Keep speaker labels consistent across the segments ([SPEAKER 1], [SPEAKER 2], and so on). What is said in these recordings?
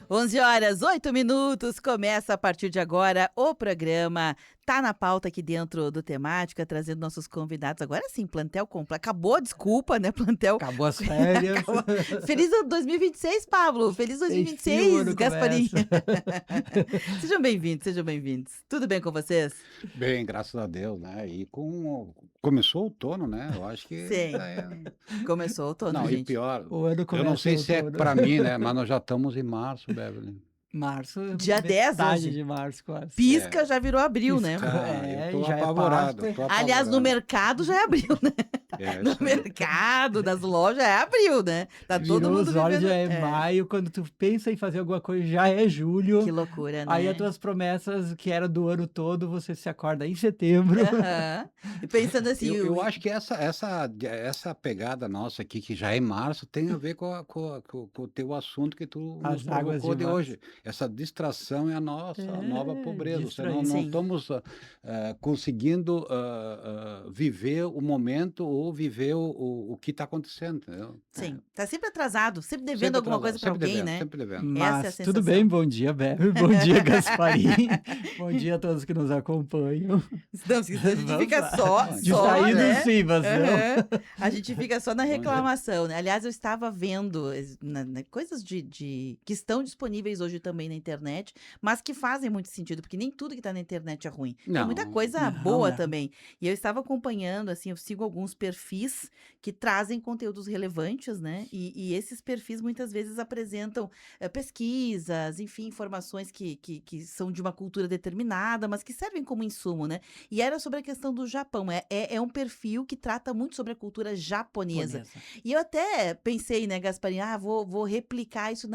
[SPEAKER 1] 11 horas, 8 minutos, começa a partir de agora o programa Tá na Pauta aqui dentro do Temática, trazendo nossos convidados. Agora sim, plantel completo. Acabou, desculpa, né, plantel.
[SPEAKER 2] Acabou as férias.
[SPEAKER 1] Acabou. Feliz 2026, Pablo. Feliz
[SPEAKER 2] Enfim, o
[SPEAKER 1] 2026,
[SPEAKER 2] ano
[SPEAKER 1] Gasparim.
[SPEAKER 2] começa.
[SPEAKER 1] Sejam bem-vindos, sejam bem-vindos. Tudo bem com vocês?
[SPEAKER 3] Bem, graças a Deus, né? Começou o outono, né? Eu acho que
[SPEAKER 1] Sim, começou o outono,
[SPEAKER 3] Não, e
[SPEAKER 1] gente.
[SPEAKER 3] pior,
[SPEAKER 2] O ano
[SPEAKER 3] eu não
[SPEAKER 2] começa
[SPEAKER 3] sei
[SPEAKER 2] em
[SPEAKER 3] se é
[SPEAKER 2] outono.
[SPEAKER 3] para mim, né? Mas nós já estamos em março, Beverly.
[SPEAKER 2] Março,
[SPEAKER 1] Dia 10
[SPEAKER 2] metade
[SPEAKER 1] hoje.
[SPEAKER 2] de março quase.
[SPEAKER 1] Pisca, já virou abril, né?
[SPEAKER 2] Pisca.
[SPEAKER 3] Eu tô
[SPEAKER 2] já é
[SPEAKER 3] apavorado,
[SPEAKER 2] Páscoa.
[SPEAKER 3] tô
[SPEAKER 1] Aliás, no
[SPEAKER 3] apavorado.
[SPEAKER 1] mercado já é abril, né?
[SPEAKER 3] É
[SPEAKER 1] No
[SPEAKER 3] isso aí.
[SPEAKER 1] mercado, nas lojas, é abril, né? Tá todo
[SPEAKER 2] Virou
[SPEAKER 1] mundo
[SPEAKER 2] os olhos,
[SPEAKER 1] vivendo.
[SPEAKER 2] já é maio. Quando tu pensa em fazer alguma coisa, já é julho.
[SPEAKER 1] Que loucura,
[SPEAKER 2] Aí as
[SPEAKER 1] né?
[SPEAKER 2] tuas promessas, que era do ano todo, você se acorda em setembro.
[SPEAKER 1] Aham. E pensando assim,
[SPEAKER 3] Eu acho que essa pegada nossa aqui, que já é março, tem a ver com o teu assunto que tu nos
[SPEAKER 2] As águas
[SPEAKER 3] provocou
[SPEAKER 2] de
[SPEAKER 3] de
[SPEAKER 2] março.
[SPEAKER 3] hoje. Essa distração é a nossa nova pobreza. Senão
[SPEAKER 2] Distraído.
[SPEAKER 3] não
[SPEAKER 1] sim,
[SPEAKER 3] estamos conseguindo viver o momento ou viver o que está acontecendo, entendeu?
[SPEAKER 1] sim. Tá sempre atrasado, sempre devendo
[SPEAKER 3] Sempre
[SPEAKER 1] alguma
[SPEAKER 3] atrasado,
[SPEAKER 1] coisa pra
[SPEAKER 3] sempre
[SPEAKER 1] alguém,
[SPEAKER 3] devendo,
[SPEAKER 1] né?
[SPEAKER 3] sempre devendo.
[SPEAKER 1] Essa é a
[SPEAKER 2] Mas tudo bem,
[SPEAKER 1] sensação.
[SPEAKER 2] bom dia, Beber, bom dia, Gasparim, bom dia a todos que nos acompanham.
[SPEAKER 1] Não, se a gente
[SPEAKER 2] Vamos
[SPEAKER 1] fica
[SPEAKER 2] lá.
[SPEAKER 1] só,
[SPEAKER 3] Bom dia.
[SPEAKER 2] Distraído
[SPEAKER 1] né?
[SPEAKER 2] sim, mas não.
[SPEAKER 1] Aham. A gente fica só na
[SPEAKER 3] Bom dia.
[SPEAKER 1] reclamação, né? Aliás, eu estava vendo coisas que estão disponíveis hoje também na internet, mas que fazem muito sentido, porque nem tudo que está na internet é ruim. Tem muita
[SPEAKER 3] Não,
[SPEAKER 1] coisa
[SPEAKER 2] Não,
[SPEAKER 1] boa
[SPEAKER 2] é.
[SPEAKER 1] também. E eu estava acompanhando, assim, eu sigo alguns perfis que trazem conteúdos relevantes, né? E esses perfis muitas vezes apresentam pesquisas, enfim, informações que são de uma cultura determinada, mas que servem como insumo, né? E era sobre a questão do Japão. É um perfil que trata muito sobre a cultura japonesa.
[SPEAKER 2] Japonesa.
[SPEAKER 1] E eu até pensei, né, Gasparinho, vou replicar isso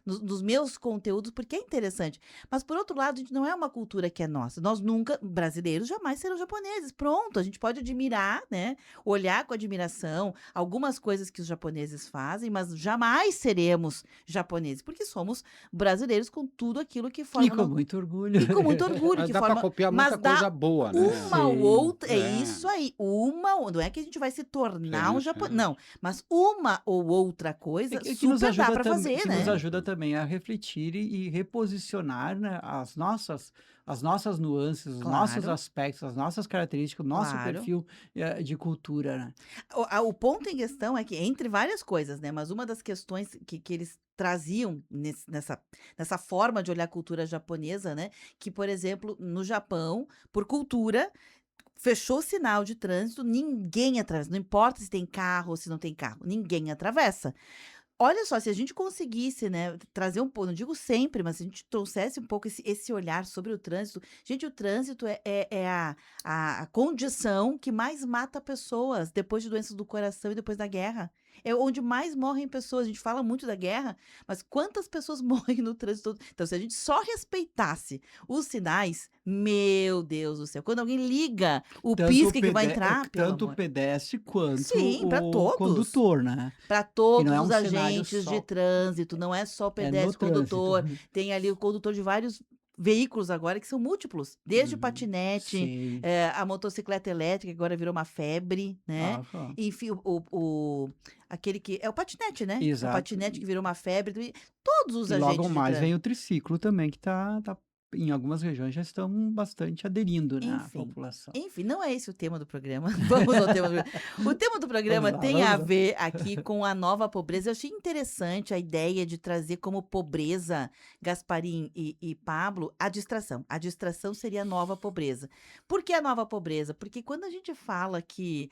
[SPEAKER 1] nos meus conteúdos, porque é interessante. Mas, por outro lado, a gente não é uma cultura que é nossa. Nós nunca, brasileiros, jamais serão japoneses. Pronto, a gente pode admirar, né? Olhar com admiração algumas coisas que os japoneses fazem, mas jamais seremos japoneses, porque somos brasileiros com tudo aquilo que
[SPEAKER 2] E
[SPEAKER 1] forma.
[SPEAKER 2] com muito orgulho.
[SPEAKER 1] E com muito orgulho,
[SPEAKER 3] mas
[SPEAKER 1] que
[SPEAKER 3] dá para
[SPEAKER 1] forma.
[SPEAKER 3] copiar
[SPEAKER 1] Mas
[SPEAKER 3] muita
[SPEAKER 1] dá
[SPEAKER 3] coisa boa, né?
[SPEAKER 1] uma ou
[SPEAKER 2] Sim.
[SPEAKER 1] outra, é
[SPEAKER 3] É.
[SPEAKER 1] isso aí, não é que a gente vai se tornar
[SPEAKER 3] Sim,
[SPEAKER 1] um japonês,
[SPEAKER 3] sim.
[SPEAKER 1] não, mas uma ou outra coisa
[SPEAKER 2] Que nos
[SPEAKER 1] super dá
[SPEAKER 2] ajuda
[SPEAKER 1] para fazer,
[SPEAKER 2] que nos
[SPEAKER 1] né?
[SPEAKER 2] ajuda também a refletir e reposicionar, né, as nossas nuances, os nossos
[SPEAKER 1] Claro,
[SPEAKER 2] aspectos, as nossas características, o nosso
[SPEAKER 1] claro.
[SPEAKER 2] perfil de cultura, né?
[SPEAKER 1] O ponto em questão é que, entre várias coisas, né? Mas uma das questões que eles traziam nessa forma de olhar a cultura japonesa, né? Que, por exemplo, no Japão, por cultura, fechou o sinal de trânsito, ninguém atravessa. Não importa se tem carro ou se não tem carro, ninguém atravessa. Olha só, se a gente conseguisse, né, trazer um pouco, não digo sempre, mas se a gente trouxesse um pouco esse olhar sobre o trânsito. Gente, o trânsito é a condição que mais mata pessoas depois de doenças do coração e depois da guerra. É onde mais morrem pessoas. A gente fala muito da guerra, mas quantas pessoas morrem no trânsito? Então, se a gente só respeitasse os sinais, meu Deus do céu, quando alguém liga o pisca que vai entrar, pelo
[SPEAKER 2] Tanto o
[SPEAKER 1] amor.
[SPEAKER 2] pedestre quanto
[SPEAKER 1] Sim, para
[SPEAKER 2] o
[SPEAKER 1] todos.
[SPEAKER 2] condutor, né?
[SPEAKER 1] Para
[SPEAKER 2] Que não
[SPEAKER 1] todos
[SPEAKER 2] é
[SPEAKER 1] os
[SPEAKER 2] um cenário
[SPEAKER 1] agentes de
[SPEAKER 2] só,
[SPEAKER 1] trânsito, não é só
[SPEAKER 2] é no
[SPEAKER 1] pedestre,
[SPEAKER 2] trânsito.
[SPEAKER 1] condutor, tem ali o condutor de vários veículos agora que são múltiplos, desde o
[SPEAKER 2] Uhum.
[SPEAKER 1] patinete,
[SPEAKER 2] Sim.
[SPEAKER 1] a motocicleta elétrica, que agora virou uma febre, né?
[SPEAKER 2] Aham.
[SPEAKER 1] Enfim, aquele que é o patinete, né? É o
[SPEAKER 2] Exato.
[SPEAKER 1] patinete que virou uma febre, todos os
[SPEAKER 2] E logo
[SPEAKER 1] agentes de
[SPEAKER 2] mais vem
[SPEAKER 1] trânsito.
[SPEAKER 2] o triciclo também, que em algumas regiões já estão bastante aderindo, né, a
[SPEAKER 1] Enfim,
[SPEAKER 2] população.
[SPEAKER 1] não é esse o tema do programa. Vamos ao tema do programa. O tema do
[SPEAKER 2] Vamos
[SPEAKER 1] programa
[SPEAKER 2] lá,
[SPEAKER 1] tem a
[SPEAKER 2] vamos lá.
[SPEAKER 1] ver aqui com a nova pobreza. Eu achei interessante a ideia de trazer como pobreza, Gasparim e Pablo, a distração. A distração seria a nova pobreza. Por que a nova pobreza? Porque quando a gente fala que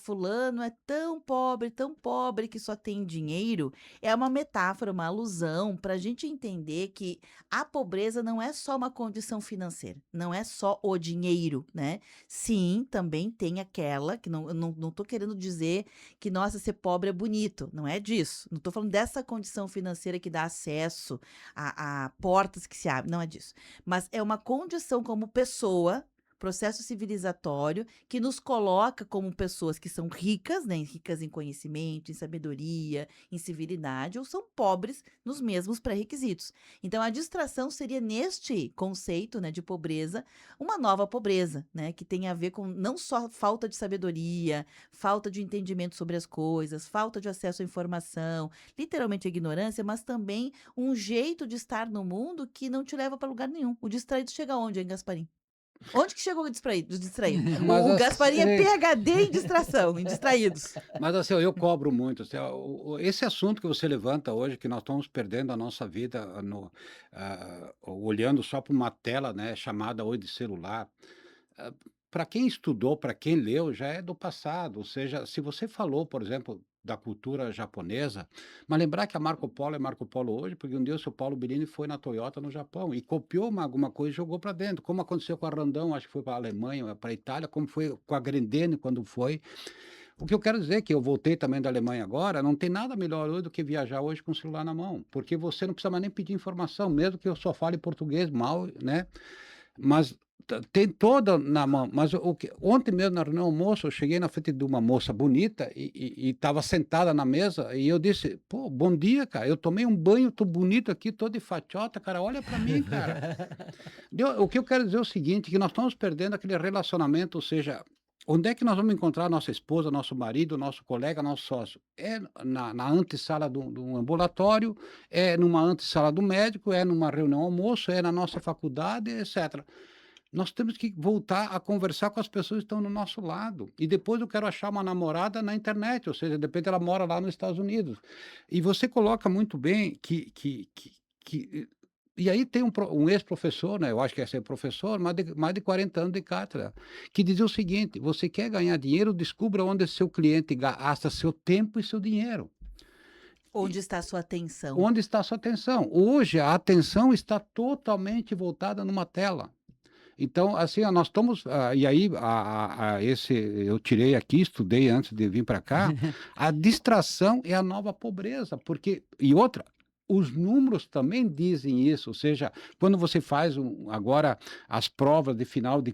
[SPEAKER 1] fulano é tão pobre que só tem dinheiro, é uma metáfora, uma alusão para a gente entender que a pobreza não é só uma condição financeira, não é só o dinheiro, né? Sim, também tem aquela, que eu não tô querendo dizer que, nossa, ser pobre é bonito, não é disso. Não tô falando dessa condição financeira que dá acesso a portas que se abrem, não é disso. Mas é uma condição como pessoa, processo civilizatório que nos coloca como pessoas que são ricas, né, ricas em conhecimento, em sabedoria, em civilidade, ou são pobres nos mesmos pré-requisitos. Então, a distração seria neste conceito, né, de pobreza, uma nova pobreza, né, que tem a ver com não só falta de sabedoria, falta de entendimento sobre as coisas, falta de acesso à informação, literalmente a ignorância, mas também um jeito de estar no mundo que não te leva para lugar nenhum. O distraído chega aonde, hein, Gasparim? Onde que chegou o distraído?
[SPEAKER 3] Mas
[SPEAKER 1] O Gasparim é
[SPEAKER 3] assim
[SPEAKER 1] PhD em distração, em distraídos.
[SPEAKER 3] mas assim, eu cobro muito, assim, esse assunto que você levanta hoje, que nós estamos perdendo a nossa vida olhando só para uma tela, né, chamada hoje de celular. Para quem estudou, para quem leu, já é do passado. Ou seja, se você falou, por exemplo, da cultura japonesa, mas lembrar que a Marco Polo é Marco Polo hoje, porque um dia o seu Paulo Birini foi na Toyota no Japão e copiou alguma coisa e jogou para dentro, como aconteceu com a Randon, acho que foi para a Alemanha, para a Itália, como foi com a Grendene quando foi. O que eu quero dizer é que eu voltei também da Alemanha agora, não tem nada melhor hoje do que viajar hoje com o celular na mão, porque você não precisa mais nem pedir informação, mesmo que eu só fale português mal, né? Mas tem toda na mão. Mas ontem mesmo na reunião do almoço, eu cheguei na frente de uma moça bonita e estava sentada na mesa e eu disse: "Pô, bom dia, cara. Eu tomei um banho, tô bonito aqui, tô de fatiota, cara. Olha para mim, cara." O que eu quero dizer é o seguinte, que nós estamos perdendo aquele relacionamento, ou seja, onde é que nós vamos encontrar nossa esposa, nosso marido, nosso colega, nosso sócio? É na antessala do ambulatório, é numa antessala do médico, é numa reunião almoço, é na nossa faculdade, etc. Nós temos que voltar a conversar com as pessoas que estão no nosso lado. E depois eu quero achar uma namorada na internet, ou seja, de repente ela mora lá nos Estados Unidos. E você coloca muito bem que e aí tem um ex-professor, né, eu acho que esse é professor, mais de 40 anos de cátedra, que dizia o seguinte: "Você quer ganhar dinheiro, descubra onde seu cliente gasta seu tempo e seu dinheiro.
[SPEAKER 1] Onde
[SPEAKER 3] E
[SPEAKER 1] está a sua atenção?
[SPEAKER 3] onde está a sua atenção?" Hoje a atenção está totalmente voltada numa tela. Então, assim, ó, nós estamos, e aí esse eu tirei aqui, estudei antes de vir para cá, a distração é a nova pobreza, porque e outra, os números também dizem isso, ou seja, quando você faz agora as provas de final de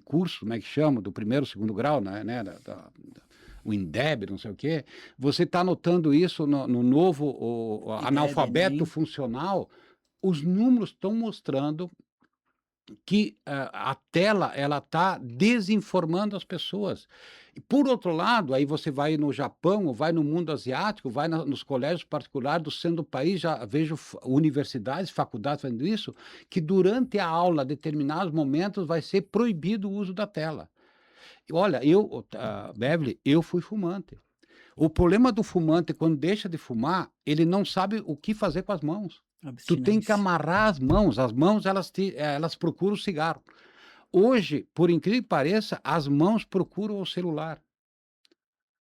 [SPEAKER 3] curso, como é que chama, do primeiro, segundo grau, né, o INDEB, não sei o quê, você está notando isso no novo
[SPEAKER 2] IDEB,
[SPEAKER 3] analfabeto
[SPEAKER 2] Enem.
[SPEAKER 3] funcional, os números estão mostrando que a tela ela está desinformando as pessoas. E por outro lado, aí você vai no Japão, ou vai no mundo asiático, vai nos colégios particulares do centro do país, já vejo universidades, faculdades fazendo isso, que durante a aula, determinados momentos, vai ser proibido o uso da tela. E olha, Beverly, eu fui fumante. O problema do fumante, quando deixa de fumar, ele não sabe o que fazer com as mãos. Tu tem que
[SPEAKER 2] Abstinência.
[SPEAKER 3] amarrar as mãos elas procuram o cigarro. Hoje, por incrível que pareça, as mãos procuram o celular.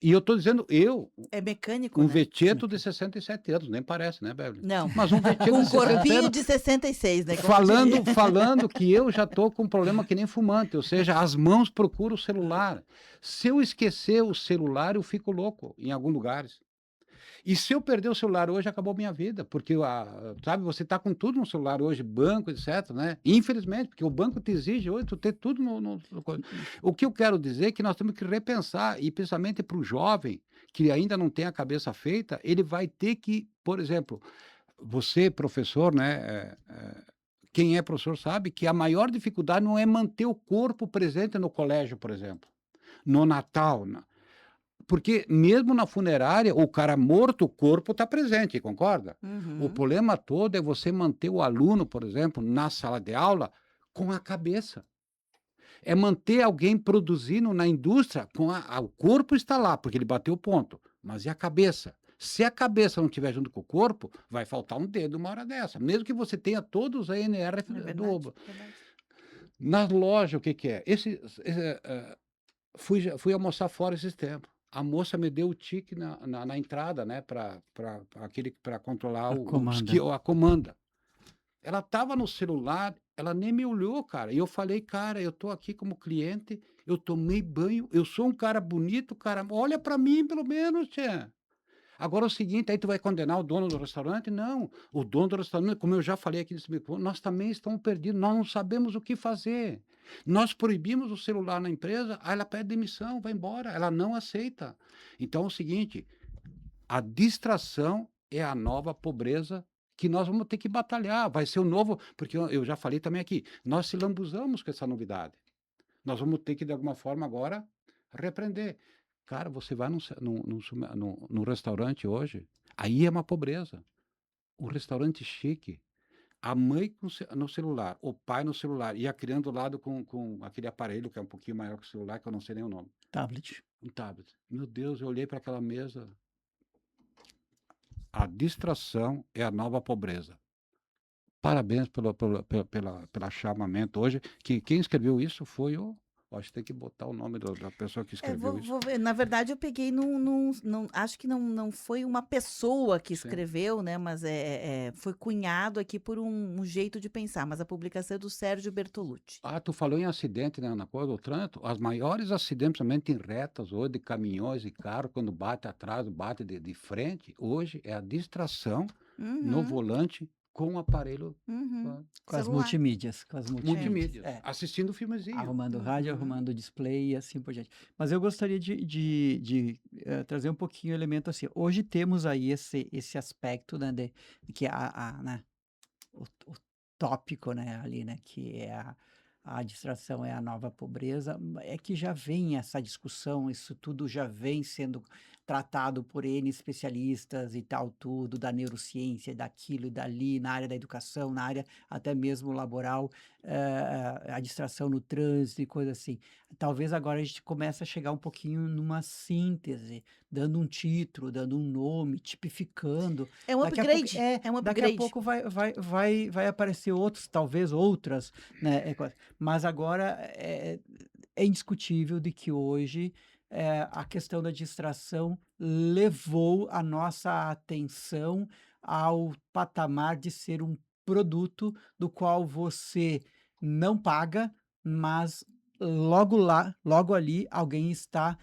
[SPEAKER 3] E eu estou dizendo
[SPEAKER 1] É mecânico,
[SPEAKER 3] um
[SPEAKER 1] né?
[SPEAKER 3] veteto de 67 anos, nem parece, né, Beverly?
[SPEAKER 1] Não,
[SPEAKER 3] Mas um
[SPEAKER 1] com
[SPEAKER 3] veteto
[SPEAKER 1] um
[SPEAKER 3] de 60
[SPEAKER 1] corpinho
[SPEAKER 3] anos
[SPEAKER 1] de 66, né, como diria.
[SPEAKER 3] falando que eu já estou com um problema que nem fumante, ou seja, as mãos procuram o celular. Se eu esquecer o celular, eu fico louco em alguns lugares. E se eu perder o celular hoje, acabou minha vida, porque sabe, você está com tudo no celular hoje, banco, etc, né. Infelizmente, porque o banco te exige hoje tu ter tudo no coisa. O que eu quero dizer é que nós temos que repensar, e principalmente para o jovem, que ainda não tem a cabeça feita, ele vai ter que, por exemplo, você professor, né, quem é professor sabe que a maior dificuldade não é manter o corpo presente no colégio, por exemplo, no Natal, porque mesmo na funerária, o cara morto, o corpo está presente, concorda? O
[SPEAKER 1] Uhum.
[SPEAKER 3] problema todo é você manter o aluno, por exemplo, na sala de aula, com a cabeça. É manter alguém produzindo na indústria com o corpo está lá, porque ele bateu o ponto, mas e a cabeça? Se a cabeça não estiver junto com o corpo, vai faltar um dedo uma hora dessa, mesmo que você tenha todos os ANR
[SPEAKER 1] É verdade,
[SPEAKER 3] do
[SPEAKER 1] verdade.
[SPEAKER 3] nas lojas, o que que é? Fui almoçar fora esses tempos. A moça me deu o tique na entrada, né, para controlar
[SPEAKER 2] A comanda.
[SPEAKER 3] a comanda. Ela estava no celular, ela nem me olhou, cara. E eu falei: "Cara, eu tô aqui como cliente, eu tomei banho, eu sou um cara bonito, cara, olha para mim pelo menos, tchê." Agora é o seguinte, aí tu vai condenar o dono do restaurante? Não, o dono do restaurante, como eu já falei aqui nesse microfone, nós também estamos perdidos, nós não sabemos o que fazer. Nós proibimos o celular na empresa, aí ela pede demissão, vai embora, ela não aceita. Então é o seguinte, a distração é a nova pobreza que nós vamos ter que batalhar, vai ser o novo, porque eu já falei também aqui, nós se lambuzamos com essa novidade. Nós vamos ter que, de alguma forma, agora repreender. Cara, você vai num restaurante hoje, aí é uma pobreza. O restaurante chique, a mãe no celular, o pai no celular e a criança do lado com aquele aparelho que é um pouquinho maior que o celular, que eu não sei nem o nome,
[SPEAKER 2] Tablet.
[SPEAKER 3] um tablet. Meu Deus, eu olhei para aquela mesa. A distração é a nova pobreza. Parabéns pela chamamento hoje, que quem escreveu isso foi o acho que tem que botar o nome da pessoa que
[SPEAKER 1] É,
[SPEAKER 3] escreveu isso.
[SPEAKER 1] vou ver. Na verdade, eu peguei acho que não foi uma pessoa que
[SPEAKER 3] Sim.
[SPEAKER 1] escreveu, né? Mas foi cunhado aqui por um jeito de pensar. Mas a publicação é do Sérgio Bertolucci.
[SPEAKER 3] Ah, tu falou em acidente, né, na coisa do trânsito, as maiores acidentes, principalmente em retas hoje, de caminhões e carro, quando bate atrás, bate de frente, hoje é a distração no
[SPEAKER 1] Uhum,
[SPEAKER 3] volante com o aparelho,
[SPEAKER 1] uhum.
[SPEAKER 2] Com as
[SPEAKER 1] Celular.
[SPEAKER 2] multimídias, com as multimídias.
[SPEAKER 3] multimídias,
[SPEAKER 2] É,
[SPEAKER 3] assistindo filmezinho.
[SPEAKER 2] arrumando rádio,
[SPEAKER 1] Uhum.
[SPEAKER 2] arrumando display e assim por diante. Mas eu gostaria de trazer um pouquinho o elemento assim. Hoje temos aí esse aspecto, né, de que né, o tópico, né, ali, né, que é a distração é a nova pobreza, é que já vem essa discussão, isso tudo já vem sendo tratado por N especialistas e tal, tudo, da neurociência, daquilo e dali, na área da educação, na área até mesmo laboral, a distração no trânsito e coisa assim. Talvez agora a gente comece a chegar um pouquinho numa síntese, dando um título, dando um nome, tipificando.
[SPEAKER 1] É um
[SPEAKER 2] Daqui a pouco,
[SPEAKER 1] upgrade. É um
[SPEAKER 2] daqui a
[SPEAKER 1] upgrade.
[SPEAKER 2] pouco vai aparecer outros, talvez outras, né, mas agora é indiscutível de que hoje a questão da distração levou a nossa atenção ao patamar de ser um produto do qual você não paga, mas logo lá, logo ali, alguém está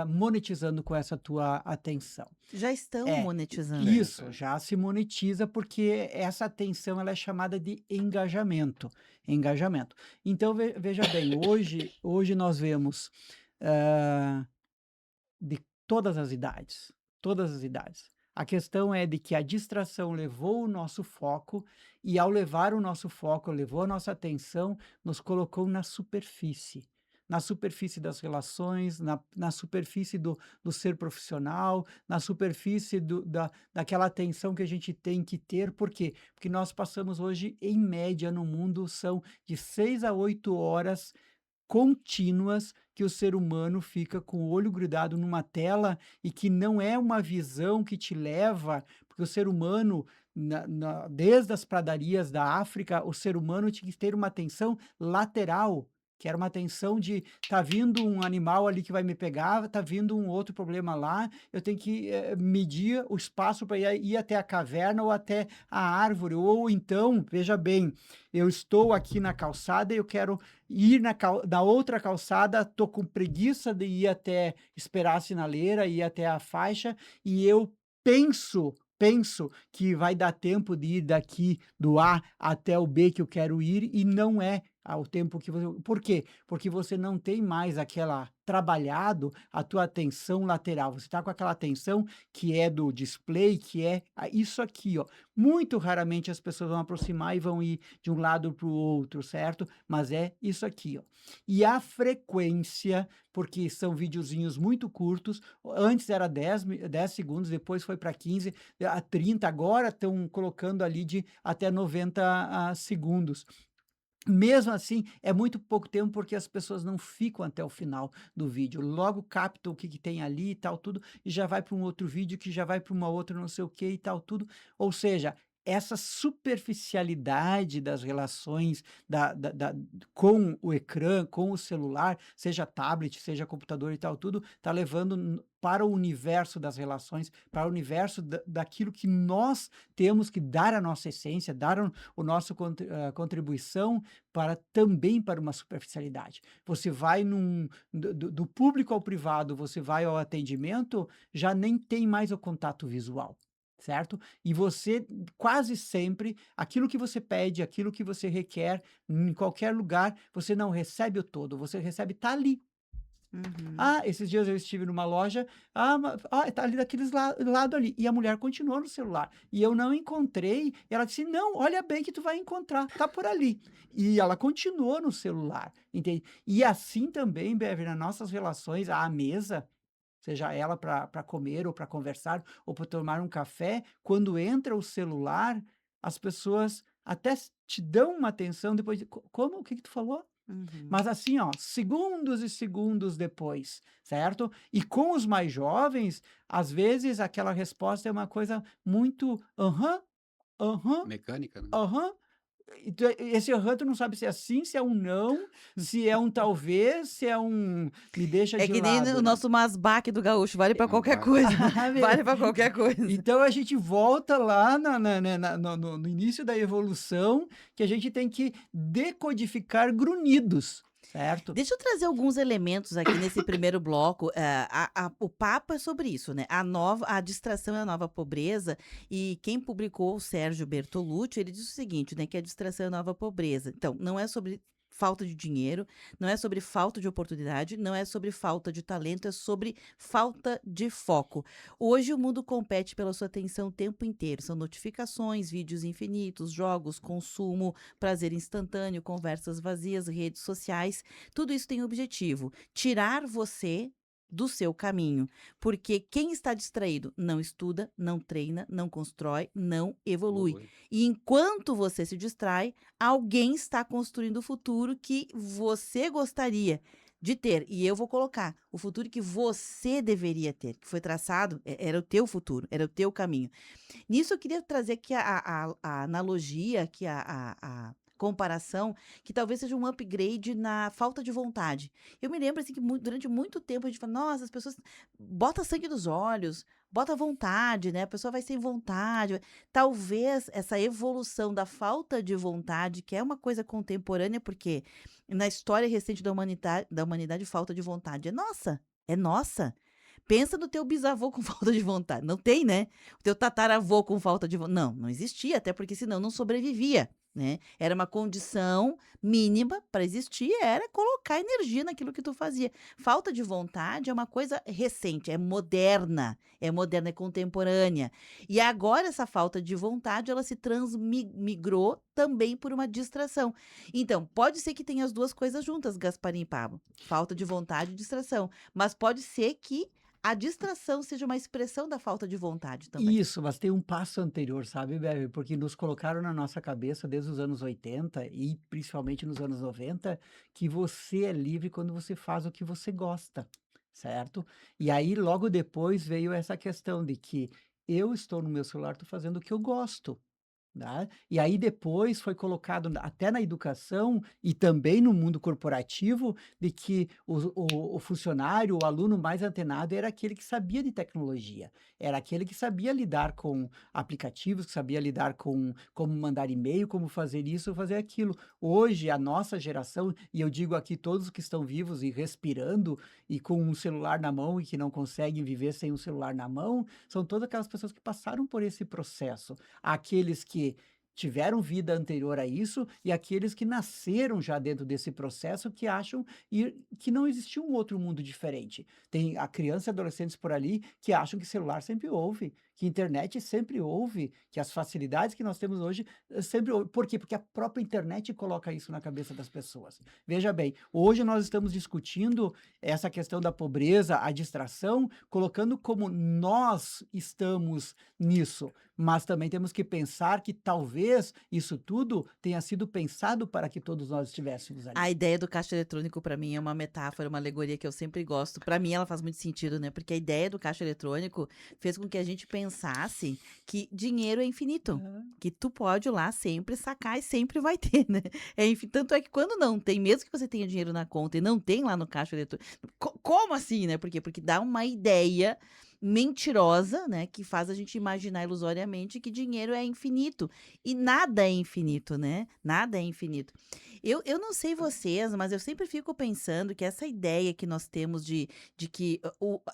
[SPEAKER 2] monetizando com essa tua atenção.
[SPEAKER 1] Já estão
[SPEAKER 2] É,
[SPEAKER 1] monetizando.
[SPEAKER 3] Sim,
[SPEAKER 2] isso,
[SPEAKER 3] sim.
[SPEAKER 2] já se monetiza, porque essa atenção ela é chamada de engajamento, engajamento. Então veja bem, hoje nós vemos, hã, de todas as idades. A questão é de que a distração levou o nosso foco e ao levar o nosso foco, levou a nossa atenção, nos colocou na superfície das relações, na superfície do ser profissional, na superfície daquela atenção que a gente tem que ter. Por quê? Porque nós passamos hoje, em média, no mundo, são de 6 a 8 horas contínuas que o ser humano fica com o olho grudado numa tela e que não é uma visão que te leva, porque o ser humano, desde as pradarias da África, o ser humano tinha que ter uma atenção lateral, que era uma atenção de tá vindo um animal ali que vai me pegar, tá vindo um outro problema lá, eu tenho que medir o espaço para ir até a caverna ou até a árvore, ou então, veja bem, eu estou aqui na calçada e eu quero ir na outra calçada, tô com preguiça de ir até esperar a sinaleira, ir até a faixa, e eu penso que vai dar tempo de ir daqui do A até o B que eu quero ir, e não é ao tempo que você. Por quê? Porque você não tem mais aquela trabalhado a tua atenção lateral, você está com aquela atenção que é do display, que é isso aqui, ó. Muito raramente as pessoas vão aproximar e vão ir de um lado para o outro, certo? Mas é isso aqui, ó. E a frequência, porque são videozinhos muito curtos, antes era 10 segundos, depois foi para 15, a 30, agora estão colocando ali de até 90 segundos. Mesmo assim, é muito pouco tempo, porque as pessoas não ficam até o final do vídeo. Logo captam o que tem ali e tal, tudo, e já vai para um outro vídeo, que já vai para uma outra não sei o que e tal, tudo. Ou seja, essa superficialidade das relações com o ecrã, com o celular, seja tablet, seja computador e tal, tudo, está levando para o universo das relações, para o universo daquilo que nós temos que dar a nossa essência, dar o nosso contribuição para também para uma superficialidade. Você vai do público ao privado, você vai ao atendimento, já nem tem mais o contato visual, certo? E você, quase sempre, aquilo que você pede, aquilo que você requer, em qualquer lugar, você não recebe o todo, você recebe, tá ali.
[SPEAKER 1] Uhum.
[SPEAKER 2] Ah, esses dias eu estive numa loja, tá ali daqueles lado ali, e a mulher continuou no celular, e eu não encontrei, e ela disse: "Não, olha bem que tu vai encontrar, tá por ali". E ela continuou no celular, entende. E assim também, Bever, nas nossas relações à mesa, seja ela para comer ou para conversar ou para tomar um café, quando entra o celular, as pessoas até te dão uma atenção depois de: Como? O que que tu falou?".
[SPEAKER 1] Uhum.
[SPEAKER 2] Mas assim, ó, segundos e segundos depois, certo? E com os mais jovens, às vezes aquela resposta é uma coisa muito: "Aham, aham,
[SPEAKER 3] Mecânica, né.
[SPEAKER 2] aham". Esse aham tu não sabe se é sim, se é um não, se é um talvez, se é um me deixa
[SPEAKER 1] É
[SPEAKER 2] de
[SPEAKER 1] que nem
[SPEAKER 2] lado,
[SPEAKER 1] o
[SPEAKER 2] né.
[SPEAKER 1] nosso masbaque do gaúcho, vale pra
[SPEAKER 3] Mas
[SPEAKER 1] qualquer
[SPEAKER 3] vai
[SPEAKER 1] coisa, vale pra
[SPEAKER 2] Beleza.
[SPEAKER 1] qualquer coisa.
[SPEAKER 2] Então a gente volta lá no início da evolução, que a gente tem que decodificar grunhidos, certo?
[SPEAKER 1] Deixa eu trazer alguns elementos aqui nesse primeiro bloco. O papo é sobre isso, né? A distração é a nova pobreza. E quem publicou, o Sérgio Bertolucci, ele diz o seguinte, né? Que a distração é a nova pobreza. Então, não é sobre falta de dinheiro, não é sobre falta de oportunidade, não é sobre falta de talento, é sobre falta de foco. Hoje o mundo compete pela sua atenção o tempo inteiro. São notificações, vídeos infinitos, jogos, consumo, prazer instantâneo, conversas vazias, redes sociais. Tudo isso tem um objetivo: tirar você do seu caminho, porque quem está distraído não estuda, não treina, não constrói, não evolui.
[SPEAKER 3] evolui.
[SPEAKER 1] E enquanto você se distrai, alguém está construindo o futuro que você gostaria de ter. E eu vou colocar o futuro que você deveria ter, que foi traçado, era o teu futuro, era o teu caminho. Nisso eu queria trazer aqui a analogia, aqui a comparação, que talvez seja um upgrade na falta de vontade. Eu me lembro, assim, que durante muito tempo a gente fala: "Nossa, as pessoas bota sangue nos olhos, bota vontade, né, a pessoa vai sem vontade". Talvez essa evolução da falta de vontade, que é uma coisa contemporânea, porque na história recente da humanidade falta de vontade é nossa. Pensa no teu bisavô com falta de vontade, não tem, né? O teu tataravô com falta de vontade, não existia, até porque senão não sobrevivia, né? Era uma condição mínima para existir, era colocar energia naquilo que tu fazia. Falta de vontade é uma coisa recente, é moderna, é contemporânea. E agora essa falta de vontade, ela se transmigrou também por uma distração. Então, pode ser que tenha as duas coisas juntas, Gasparim e Pablo, falta de vontade e distração, mas pode ser que a distração seja uma expressão da falta de vontade também.
[SPEAKER 2] Isso, mas tem um passo anterior, sabe, Bever? Porque nos colocaram na nossa cabeça desde os anos 80 e principalmente nos anos 90 que você é livre quando você faz o que você gosta, certo? E aí logo depois veio essa questão de que eu estou no meu celular, estou fazendo o que eu gosto. Né? E aí depois foi colocado até na educação e também no mundo corporativo de que o funcionário, o aluno mais antenado era aquele que sabia de tecnologia, era aquele que sabia lidar com aplicativos, que sabia lidar com como mandar e-mail, como fazer isso, fazer aquilo. Hoje, a nossa geração, e eu digo aqui todos que estão vivos e respirando e com um celular na mão e que não conseguem viver sem um celular na mão, são todas aquelas pessoas que passaram por esse processo. Aqueles que tiveram vida anterior a isso e aqueles que nasceram já dentro desse processo que acham que não existiu um outro mundo diferente. Tem a criança e adolescentes por ali que acham que celular sempre houve, que internet sempre houve, que as facilidades que nós temos hoje sempre houve. Por quê? Porque a própria internet coloca isso na cabeça das pessoas. Veja bem, hoje nós estamos discutindo essa questão da pobreza, a distração, colocando como nós estamos nisso, mas também temos que pensar que talvez talvez isso tudo tenha sido pensado para que todos nós estivéssemos
[SPEAKER 1] A
[SPEAKER 2] ali.
[SPEAKER 1] ideia do caixa eletrônico para mim é uma metáfora, uma alegoria que eu sempre gosto. Para mim ela faz muito sentido, né, porque a ideia do caixa eletrônico fez com que a gente pensasse que dinheiro é infinito,
[SPEAKER 2] Aham.
[SPEAKER 1] que tu pode ir lá sempre sacar e sempre vai ter, né. Tanto é que quando não tem, mesmo que você tenha dinheiro na conta e não tem lá no caixa eletrônico, como assim, né, por quê? Porque dá uma ideia mentirosa, né, que faz a gente imaginar ilusoriamente que dinheiro é infinito, e nada é infinito, né, nada é infinito. Eu não sei vocês, mas eu sempre fico pensando que essa ideia que nós temos de que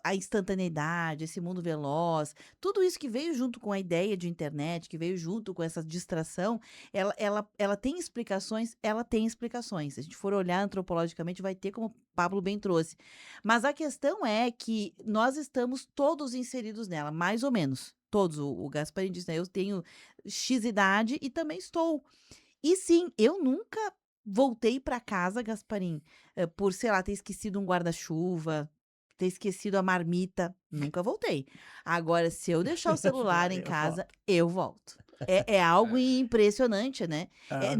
[SPEAKER 1] a instantaneidade, esse mundo veloz, tudo isso que veio junto com a ideia de internet, que veio junto com essa distração, ela tem explicações? Ela tem explicações. Se a gente for olhar antropologicamente, vai ter, como o Pablo bem trouxe. Mas a questão é que nós estamos todos inseridos nela, mais ou menos. Todos. O Gasparim disse, né? Eu tenho X idade e também estou. E sim, eu nunca voltei para casa, Gasparim, por, sei lá, ter esquecido um guarda-chuva, ter esquecido a marmita, nunca voltei. Agora, se eu deixar o celular em
[SPEAKER 2] Eu
[SPEAKER 1] casa,
[SPEAKER 2] volto.
[SPEAKER 1] eu volto. É algo impressionante, né?
[SPEAKER 2] Aham.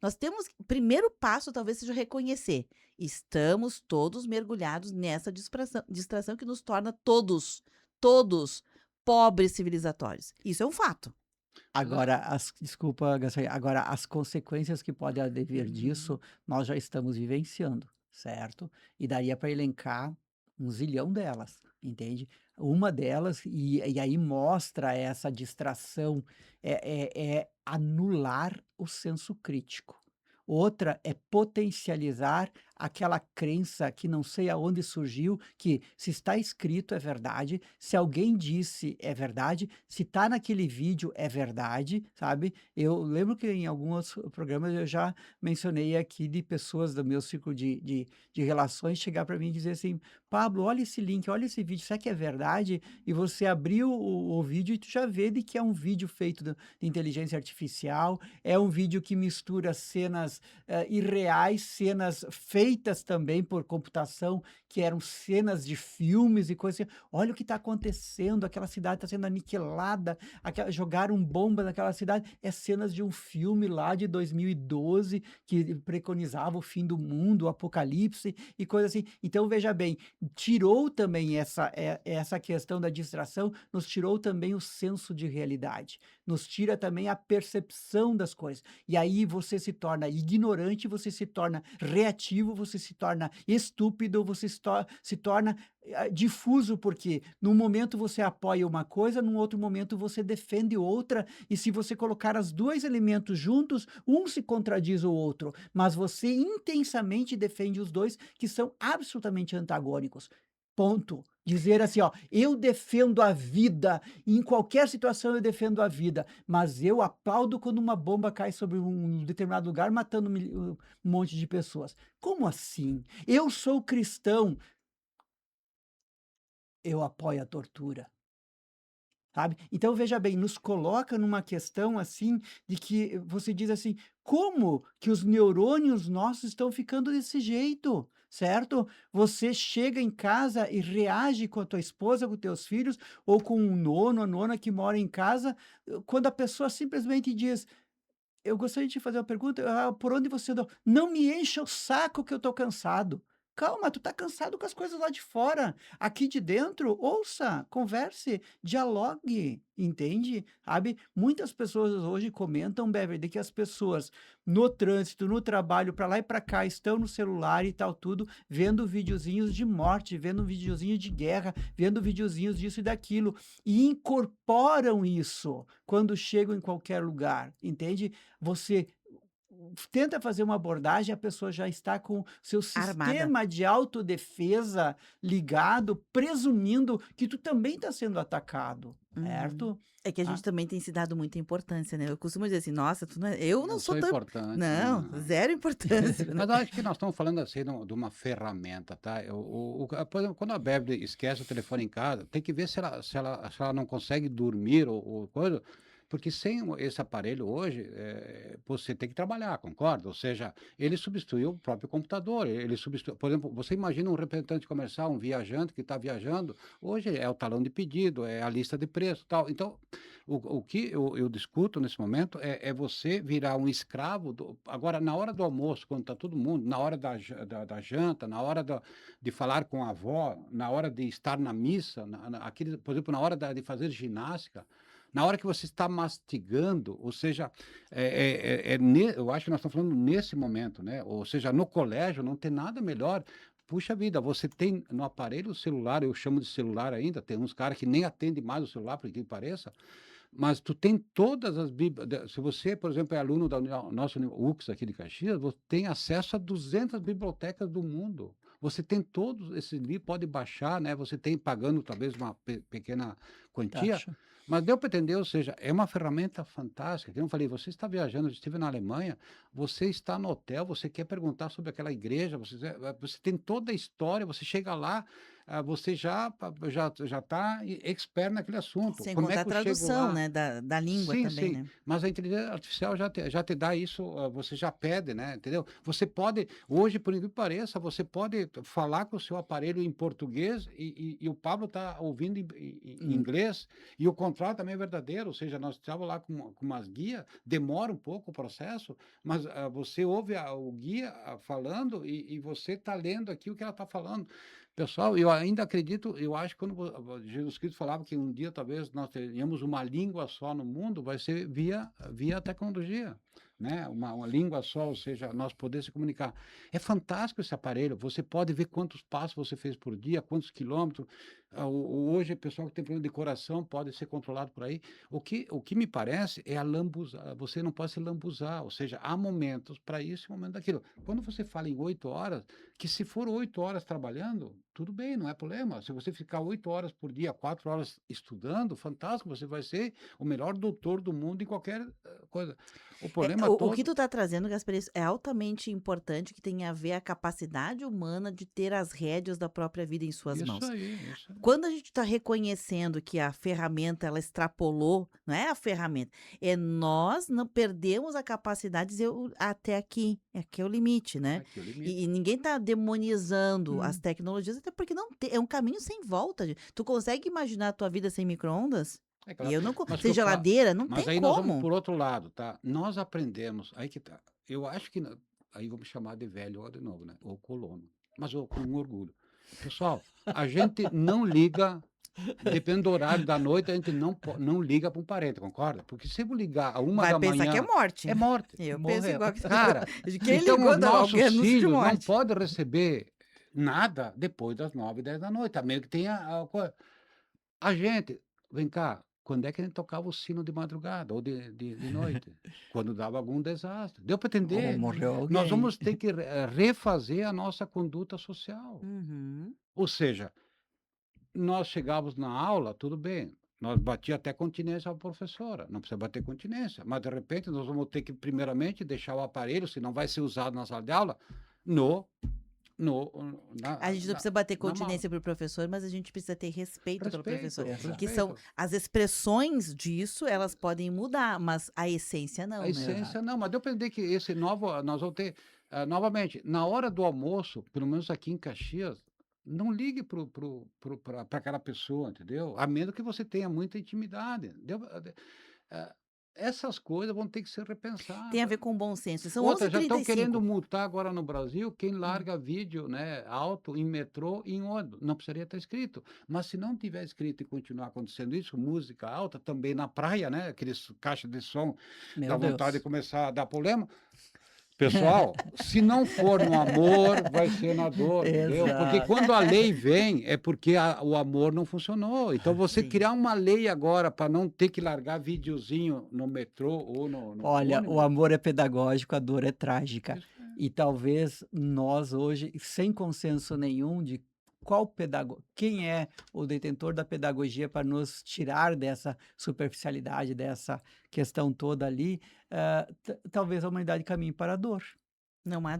[SPEAKER 1] Nós temos, primeiro passo talvez seja reconhecer, estamos todos mergulhados nessa distração que nos torna todos pobres civilizatórios. Isso é um fato.
[SPEAKER 2] Agora desculpa, Gasparim, agora as consequências que podem advir
[SPEAKER 1] Uhum.
[SPEAKER 2] disso, nós já estamos vivenciando, certo? E daria para elencar um zilhão delas, entende? Uma delas, e aí mostra essa distração, é anular o senso crítico. Outra é potencializar aquela crença que não sei aonde surgiu, que se está escrito é verdade, se alguém disse é verdade, se está naquele vídeo é verdade, sabe? Eu lembro que em alguns programas eu já mencionei aqui de pessoas do meu ciclo de relações chegar para mim e dizer assim: Pablo, olha esse link, olha esse vídeo, será que é verdade? E você abriu o vídeo e tu já vê de que é um vídeo feito de inteligência artificial, é um vídeo que mistura cenas irreais, cenas feitas também por computação, que eram cenas de filmes e coisas assim. Olha o que está acontecendo, aquela cidade está sendo aniquilada, jogaram bomba naquela cidade. É cenas de um filme lá de 2012 que preconizava o fim do mundo, o apocalipse e coisa assim. Então, veja bem, tirou também essa questão da distração, nos tirou também o senso de realidade, nos tira também a percepção das coisas. E aí você se torna ignorante, você se torna reativo, você se torna estúpido, você se torna difuso, porque num momento você apoia uma coisa, num outro momento você defende outra, e se você colocar os 2 elementos juntos, um se contradiz o outro, mas você intensamente defende os 2 que são absolutamente antagônicos. Ponto. Dizer assim, ó: "Eu defendo a vida, em qualquer situação eu defendo a vida, mas eu aplaudo quando uma bomba cai sobre um determinado lugar matando um monte de pessoas". Como assim? Eu sou cristão, eu apoio a tortura. Sabe? Então veja bem, nos coloca numa questão, assim, de que você diz assim: "Como que os neurônios nossos estão ficando desse jeito?", certo? Você chega em casa e reage com a tua esposa, com teus filhos, ou com um nono, a nona que mora em casa, quando a pessoa simplesmente diz: "Eu gostaria de te fazer uma pergunta, por onde você andou?". "Não me encha o saco que eu estou cansado". Calma, tu tá cansado com as coisas lá de fora. Aqui de dentro, ouça, converse, dialogue, entende? Sabe? Muitas pessoas hoje comentam, Beverly, de que as pessoas no trânsito, no trabalho, para lá e para cá, estão no celular e tal, tudo, vendo videozinhos de morte, vendo videozinho de guerra, vendo videozinhos disso e daquilo, e incorporam isso quando chegam em qualquer lugar, entende? Você tenta fazer uma abordagem, a pessoa já está com seu
[SPEAKER 1] Armada.
[SPEAKER 2] sistema de autodefesa ligado, presumindo que tu também está sendo atacado,
[SPEAKER 1] Uhum.
[SPEAKER 2] certo?
[SPEAKER 1] É que a gente
[SPEAKER 2] Ah,
[SPEAKER 1] também tem se dado muita importância, né. Eu costumo dizer assim: "Nossa, tu não é", eu não
[SPEAKER 3] Eu
[SPEAKER 1] sou
[SPEAKER 3] sou
[SPEAKER 1] tão
[SPEAKER 3] importante,
[SPEAKER 1] não,
[SPEAKER 3] não.
[SPEAKER 1] zero importância, né.
[SPEAKER 3] Mas eu acho que nós estamos falando, assim, de uma ferramenta, tá? Por exemplo, quando a Beverly esquece o telefone em casa, tem que ver se ela não consegue dormir ou coisa, porque sem esse aparelho hoje, você tem que trabalhar, concorda? Ou seja, ele substituiu o próprio computador, ele substituiu, por exemplo, você imagina um representante comercial, um viajante que está viajando, hoje é o talão de pedido, é a lista de preço, tal. Então, O que eu discuto nesse momento é você virar um escravo agora na hora do almoço, quando está todo mundo, na hora da janta, na hora de falar com a avó, na hora de estar na missa, por exemplo, na hora de fazer ginástica, na hora que você está mastigando, ou seja, eu acho que nós estamos falando nesse momento, né? Ou seja, no colégio não tem nada melhor. Puxa vida, você tem no aparelho celular, eu chamo de celular ainda, tem uns caras que nem atendem mais o celular, por que pareça, mas tu tem todas as bíblias. Se você, por exemplo, é aluno da nossa UX aqui de Caxias, você tem acesso a 200 bibliotecas do mundo. Você tem todos esses livros, pode baixar, né? Você tem pagando talvez uma pequena quantia,
[SPEAKER 2] Taxa.
[SPEAKER 3] mas deu para entender, ou seja, é uma ferramenta fantástica. Como eu falei, você está viajando, eu estive na Alemanha, você está no hotel, você quer perguntar sobre aquela igreja, você tem toda a história, você chega lá, você já está expert naquele assunto.
[SPEAKER 1] Sem
[SPEAKER 3] Como é
[SPEAKER 1] contar a
[SPEAKER 3] que eu chego
[SPEAKER 1] tradução,
[SPEAKER 3] lá?
[SPEAKER 1] né, da língua
[SPEAKER 3] Sim,
[SPEAKER 1] também,
[SPEAKER 3] sim,
[SPEAKER 1] né.
[SPEAKER 3] mas a inteligência artificial já te dá isso, você já pede, né, entendeu? Você pode, hoje, por incrível que pareça, você pode falar com o seu aparelho em português e o Pablo está ouvindo em
[SPEAKER 2] Hum,
[SPEAKER 3] inglês, e o contrário também é verdadeiro, ou seja, nós estávamos lá com umas guias, demora um pouco o processo, mas você ouve o guia falando e você está lendo aqui o que ela está falando. Pessoal, eu ainda acredito, eu acho que quando Jesus Cristo falava que um dia talvez nós teríamos uma língua só no mundo, vai ser via tecnologia, né? Uma língua só, ou seja, nós poder se comunicar. É fantástico esse aparelho, você pode ver quantos passos você fez por dia, quantos quilômetros. Hoje, o pessoal que tem problema de coração pode ser controlado por aí. O que me parece é a lambuzar, você não pode se lambuzar, ou seja, há momentos para isso e momentos daquilo. Quando você fala em 8 horas, que se for 8 horas trabalhando, tudo bem, não é problema. Se você ficar 8 horas por dia, 4 horas estudando, fantástico, você vai ser o melhor doutor do mundo em qualquer coisa. O problema
[SPEAKER 1] O que
[SPEAKER 3] todo.
[SPEAKER 1] tu tá trazendo, Gaspar, isso é altamente importante, que tem a ver a capacidade humana de ter as rédeas da própria vida em suas
[SPEAKER 3] Isso
[SPEAKER 1] mãos.
[SPEAKER 3] aí, isso aí.
[SPEAKER 1] Quando a gente está reconhecendo que a ferramenta ela extrapolou, não é a ferramenta, é nós não perdemos a capacidade de dizer até aqui é o limite, né?
[SPEAKER 3] Aqui é o limite.
[SPEAKER 1] E ninguém está demonizando as
[SPEAKER 2] hum.
[SPEAKER 1] tecnologias, até porque não é um caminho sem volta. Tu consegue imaginar a tua vida sem micro-ondas?
[SPEAKER 3] É
[SPEAKER 1] E
[SPEAKER 3] claro.
[SPEAKER 1] eu não,
[SPEAKER 3] Mas que
[SPEAKER 1] sem
[SPEAKER 3] eu falo,
[SPEAKER 1] geladeira, não
[SPEAKER 3] mas
[SPEAKER 1] tem
[SPEAKER 3] aí nós vamos
[SPEAKER 1] como.
[SPEAKER 3] por outro lado, tá? Nós aprendemos, aí que tá. Eu acho que, aí vou me chamar de velho ó, de novo, né? Ou colono. Mas eu com orgulho. Pessoal, a gente não liga, depende do horário da noite, a gente não liga para um parente, concorda? Porque se eu ligar a uma
[SPEAKER 1] Vai
[SPEAKER 3] da
[SPEAKER 1] pensar que é
[SPEAKER 3] manhã,
[SPEAKER 1] morte.
[SPEAKER 3] é morte.
[SPEAKER 1] Eu penso
[SPEAKER 2] Morreu.
[SPEAKER 1] igual que
[SPEAKER 3] Cara,
[SPEAKER 1] quem
[SPEAKER 3] então
[SPEAKER 1] ligou
[SPEAKER 3] os
[SPEAKER 1] alguém
[SPEAKER 3] nossos
[SPEAKER 1] anúncio de
[SPEAKER 3] filhos não
[SPEAKER 1] morte.
[SPEAKER 3] podem receber nada depois das 9, 10 da noite, a menos que tenha a gente, vem cá, quando é que a gente tocava o sino de madrugada ou de noite? Quando dava algum desastre. Deu para
[SPEAKER 2] Ou
[SPEAKER 3] entender?
[SPEAKER 2] morreu
[SPEAKER 3] Nós
[SPEAKER 2] alguém.
[SPEAKER 3] vamos ter que refazer a nossa conduta social.
[SPEAKER 1] Uhum.
[SPEAKER 3] Ou seja, nós chegávamos na aula, tudo bem, nós batia até continência à professora, não precisa bater continência, mas de repente nós vamos ter que primeiramente deixar o aparelho, se não vai ser usado na sala de aula, no, no,
[SPEAKER 1] A gente não precisa bater
[SPEAKER 3] na mala.
[SPEAKER 1] continência pro professor, mas a gente precisa ter respeito pelo professor.
[SPEAKER 3] Respeito,
[SPEAKER 1] Que são
[SPEAKER 3] respeito.
[SPEAKER 1] as expressões disso, elas podem mudar, mas a essência não,
[SPEAKER 3] A
[SPEAKER 1] né?
[SPEAKER 3] essência não, mas deu para entender que esse novo, nós vamos ter, novamente, na hora do almoço, pelo menos aqui em Caxias, não ligue para aquela pessoa, entendeu? A menos que você tenha muita intimidade. Eh, Essas coisas vão ter que ser
[SPEAKER 1] Tem a
[SPEAKER 3] repensadas.
[SPEAKER 1] ver com bom senso. São
[SPEAKER 3] Outra, já estão
[SPEAKER 1] 11h35.
[SPEAKER 3] querendo multar agora no Brasil quem
[SPEAKER 1] Hum.
[SPEAKER 3] larga vídeo, né, alto em metrô e em ônibus. Não precisaria estar escrito. Mas se não tiver escrito e continuar acontecendo isso, música alta, também na praia, né, aqueles caixas de som, dá
[SPEAKER 2] Meu
[SPEAKER 3] vontade de
[SPEAKER 2] Deus.
[SPEAKER 3] começar a dar problema. Pessoal, se não for no amor, vai ser na dor, entendeu? Porque
[SPEAKER 2] Exato.
[SPEAKER 3] quando a lei vem, é porque o amor não funcionou. Então, você
[SPEAKER 1] Sim.
[SPEAKER 3] criar uma lei agora para não ter que largar videozinho no metrô ou no
[SPEAKER 2] Olha, o
[SPEAKER 3] ônibus,
[SPEAKER 2] amor é pedagógico, a dor é trágica.
[SPEAKER 3] isso é.
[SPEAKER 2] E talvez nós hoje, sem consenso nenhum de quem é o detentor da pedagogia para nos tirar dessa superficialidade, dessa questão toda ali, talvez a humanidade caminhe para a dor.
[SPEAKER 1] Não há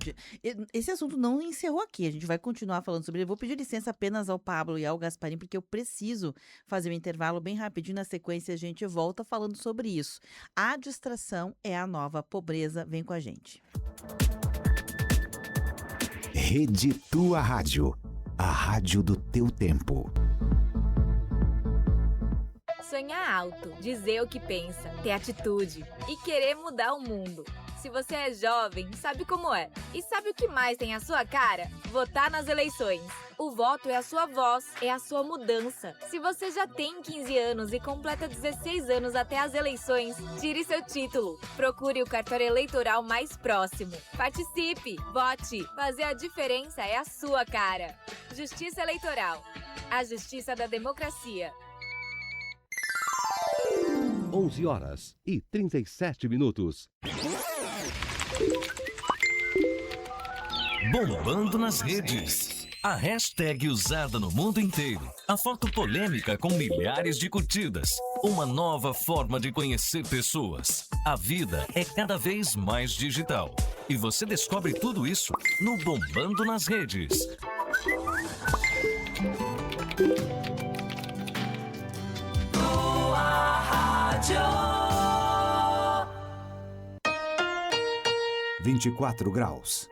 [SPEAKER 1] esse assunto não encerrou aqui, a gente vai continuar falando sobre ele. Eu vou pedir licença apenas ao Pablo e ao Gasparim, porque eu preciso fazer um intervalo bem rapidinho. Na sequência, a gente volta falando sobre isso. A distração é a nova pobreza. Vem com a gente.
[SPEAKER 4] Rede Tua Rádio, a rádio do teu tempo.
[SPEAKER 5] Sonhar alto, dizer o que pensa, ter atitude e querer mudar o mundo. Se você é jovem, sabe como é. E sabe o que mais tem a sua cara? Votar nas eleições. O voto é a sua voz, é a sua mudança. Se você já tem 15 anos e completa 16 anos até as eleições, tire seu título. Procure o cartório eleitoral mais próximo. Participe, vote. Fazer a diferença é a sua cara. Justiça Eleitoral. A justiça da democracia.
[SPEAKER 6] 11h37.
[SPEAKER 7] Bombando nas redes. A hashtag usada no mundo inteiro. A foto polêmica com milhares de curtidas. Uma nova forma de conhecer pessoas. A vida é cada vez mais digital. E você descobre tudo isso no Bombando nas Redes.
[SPEAKER 8] Tua Rádio.
[SPEAKER 4] 24 graus.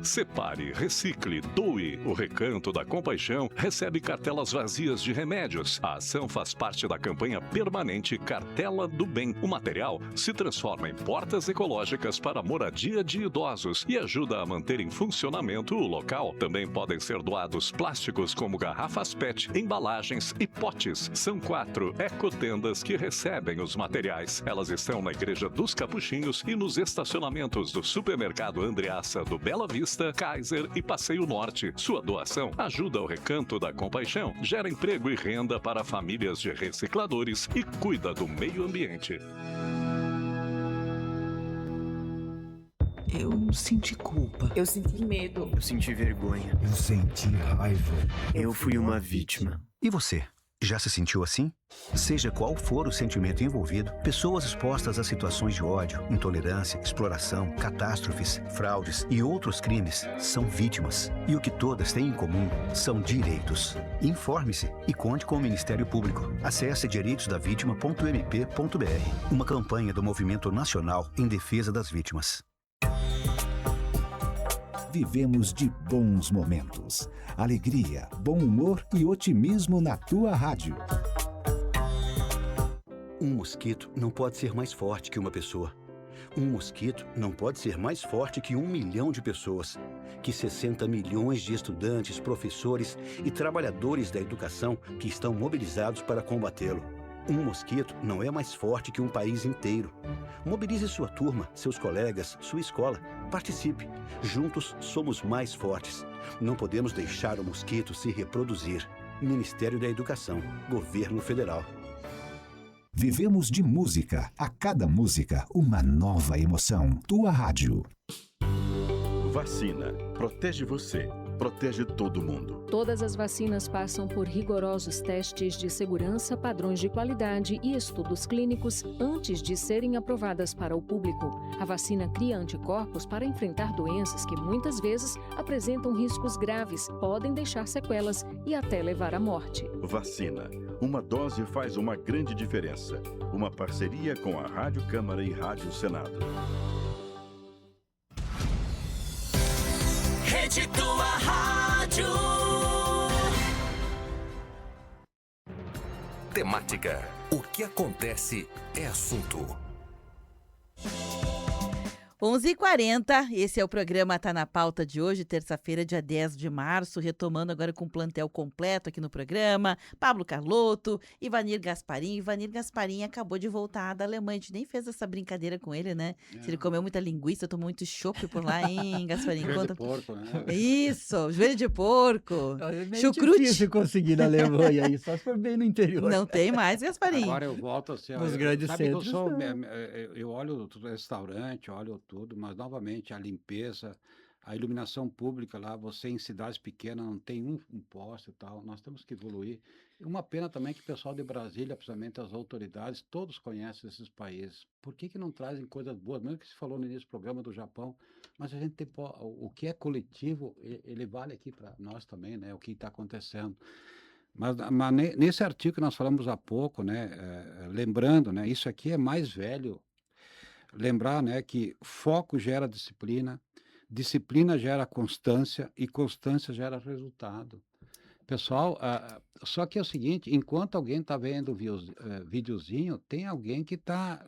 [SPEAKER 9] Separe, recicle, doe. O Recanto da Compaixão recebe cartelas vazias de remédios. A ação faz parte da campanha permanente Cartela do Bem. O material se transforma em portas ecológicas para a moradia de idosos e ajuda a manter em funcionamento o local. Também podem ser doados plásticos como garrafas PET, embalagens e potes. São 4 ecotendas que recebem os materiais. Elas estão na Igreja dos Capuchinhos e nos estacionamentos do Supermercado Andreassa do Bela Vista, Kaiser e Passeio Norte. Sua doação ajuda o Recanto da Compaixão, gera emprego e renda para famílias de recicladores e cuida do meio ambiente.
[SPEAKER 10] Eu senti culpa.
[SPEAKER 11] Eu senti medo.
[SPEAKER 12] Eu senti vergonha.
[SPEAKER 4] Eu senti raiva.
[SPEAKER 12] Eu fui uma vítima.
[SPEAKER 13] E você? Já se sentiu assim? Seja qual for o sentimento envolvido, pessoas expostas a situações de ódio, intolerância, exploração, catástrofes, fraudes e outros crimes são vítimas. E o que todas têm em comum são direitos. Informe-se e conte com o Ministério Público. Acesse direitosdavitima.mp.br. Uma campanha do Movimento Nacional em Defesa das Vítimas.
[SPEAKER 4] Vivemos de bons momentos. Alegria, bom humor e otimismo na tua rádio.
[SPEAKER 13] Um mosquito não pode ser mais forte que uma pessoa. Um mosquito não pode ser mais forte que 1 milhão de pessoas. Que 60 milhões de estudantes, professores e trabalhadores da educação que estão mobilizados para combatê-lo. Um mosquito não é mais forte que um país inteiro. Mobilize sua turma, seus colegas, sua escola. Participe. Juntos somos mais fortes. Não podemos deixar o mosquito se reproduzir. Ministério da Educação, Governo Federal.
[SPEAKER 4] Vivemos de música. A cada música, uma nova emoção. Tua rádio.
[SPEAKER 14] Vacina. Protege você. Protege todo mundo.
[SPEAKER 15] Todas as vacinas passam por rigorosos testes de segurança, padrões de qualidade e estudos clínicos antes de serem aprovadas para o público. A vacina cria anticorpos para enfrentar doenças que muitas vezes apresentam riscos graves, podem deixar sequelas e até levar à morte.
[SPEAKER 14] Vacina. Uma dose faz uma grande diferença. Uma parceria com a Rádio Câmara e Rádio Senado.
[SPEAKER 8] Rede Tua Rádio.
[SPEAKER 7] Temática. O que acontece é assunto.
[SPEAKER 1] 11h40, esse é o programa Tá na Pauta de hoje, terça-feira, dia 10 de março, retomando agora com o plantel completo aqui no programa, Pablo Carlotto, Ivanir Gasparim. Ivanir Gasparim acabou de voltar da Alemanha, a gente nem fez essa brincadeira com ele, né? Se ele comeu muita linguiça, tomou muito chopp por lá, hein, Gasparim?
[SPEAKER 3] Joelho de porco, né?
[SPEAKER 1] Isso, joelho de porco,
[SPEAKER 2] É meio
[SPEAKER 1] chucrute.
[SPEAKER 2] difícil conseguir na Alemanha aí, só se for bem no interior.
[SPEAKER 1] Não tem mais, Gasparim.
[SPEAKER 3] Agora eu volto assim,
[SPEAKER 2] Nos grandes
[SPEAKER 3] sabe que eu
[SPEAKER 2] centros,
[SPEAKER 3] sou,
[SPEAKER 2] não.
[SPEAKER 3] eu olho o restaurante, olho tudo, mas novamente a limpeza, a iluminação pública lá, você em cidades pequenas não tem um poste e tal, nós temos que evoluir. E uma pena também que o pessoal de Brasília, principalmente as autoridades, todos conhecem esses países. Por que não trazem coisas boas? Mesmo que se falou no início do programa do Japão, mas a gente tem, o que é coletivo, ele vale aqui para nós também, né? O que está acontecendo. Mas nesse artigo que nós falamos há pouco, né, lembrando, né, isso aqui é mais velho, lembrar, né, que foco gera disciplina, disciplina gera constância e constância gera resultado. pessoal, só que é o seguinte, enquanto alguém está vendo videozinho, tem alguém que está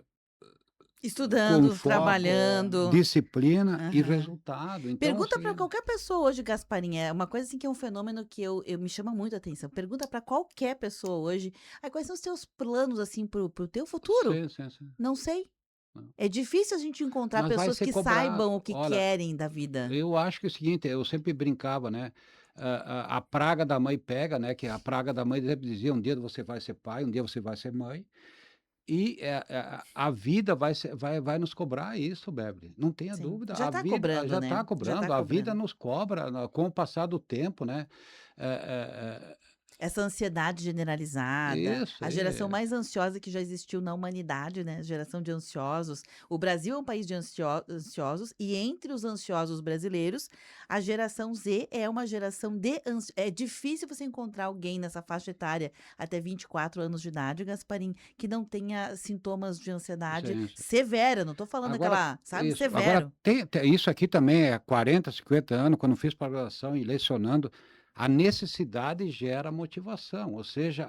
[SPEAKER 3] com
[SPEAKER 1] Estudando,
[SPEAKER 3] foco,
[SPEAKER 1] trabalhando.
[SPEAKER 3] disciplina e
[SPEAKER 1] Aham.
[SPEAKER 3] resultado. Então,
[SPEAKER 1] Pergunta para
[SPEAKER 3] assim,
[SPEAKER 1] qualquer pessoa hoje, Gasparim, é uma coisa assim que é um fenômeno que eu me chama muito a atenção. Pergunta para qualquer pessoa hoje, quais são os teus planos assim pro teu futuro?
[SPEAKER 3] sim, sim, sim.
[SPEAKER 1] Não sei.
[SPEAKER 3] Não.
[SPEAKER 1] É difícil a gente encontrar
[SPEAKER 3] Mas vai
[SPEAKER 1] pessoas
[SPEAKER 3] ser
[SPEAKER 1] que
[SPEAKER 3] cobrado.
[SPEAKER 1] saibam o que
[SPEAKER 3] Olha,
[SPEAKER 1] querem da vida.
[SPEAKER 3] eu acho que é o seguinte, eu sempre brincava, né? A praga da mãe pega, né? Que a praga da mãe sempre dizia: um dia você vai ser pai, um dia você vai ser mãe. E a vida vai nos cobrar isso, Beverly. Não tenha
[SPEAKER 1] Sim.
[SPEAKER 3] dúvida.
[SPEAKER 1] Já
[SPEAKER 3] A
[SPEAKER 1] tá
[SPEAKER 3] vida
[SPEAKER 1] cobrando,
[SPEAKER 3] já
[SPEAKER 1] né?
[SPEAKER 3] está
[SPEAKER 1] Já tá
[SPEAKER 3] cobrando, a vida
[SPEAKER 1] cobrando.
[SPEAKER 3] nos cobra com o passar do tempo, né? Eh, eh,
[SPEAKER 1] Essa ansiedade generalizada,
[SPEAKER 3] isso
[SPEAKER 1] a geração
[SPEAKER 3] aí.
[SPEAKER 1] mais ansiosa que já existiu na humanidade, né, geração de ansiosos. O Brasil é um país de ansiosos e entre os ansiosos brasileiros, a geração Z é uma geração de é difícil você encontrar alguém nessa faixa etária até 24 anos de idade, Gasparim, que não tenha sintomas de ansiedade
[SPEAKER 3] Sim, sim.
[SPEAKER 1] severa, não tô falando
[SPEAKER 3] Agora
[SPEAKER 1] aquela, sabe,
[SPEAKER 3] isso. Agora
[SPEAKER 1] severo.
[SPEAKER 3] isso aqui também é 40, 50 anos, quando fiz pós-graduação e lecionando, a necessidade gera motivação, ou seja,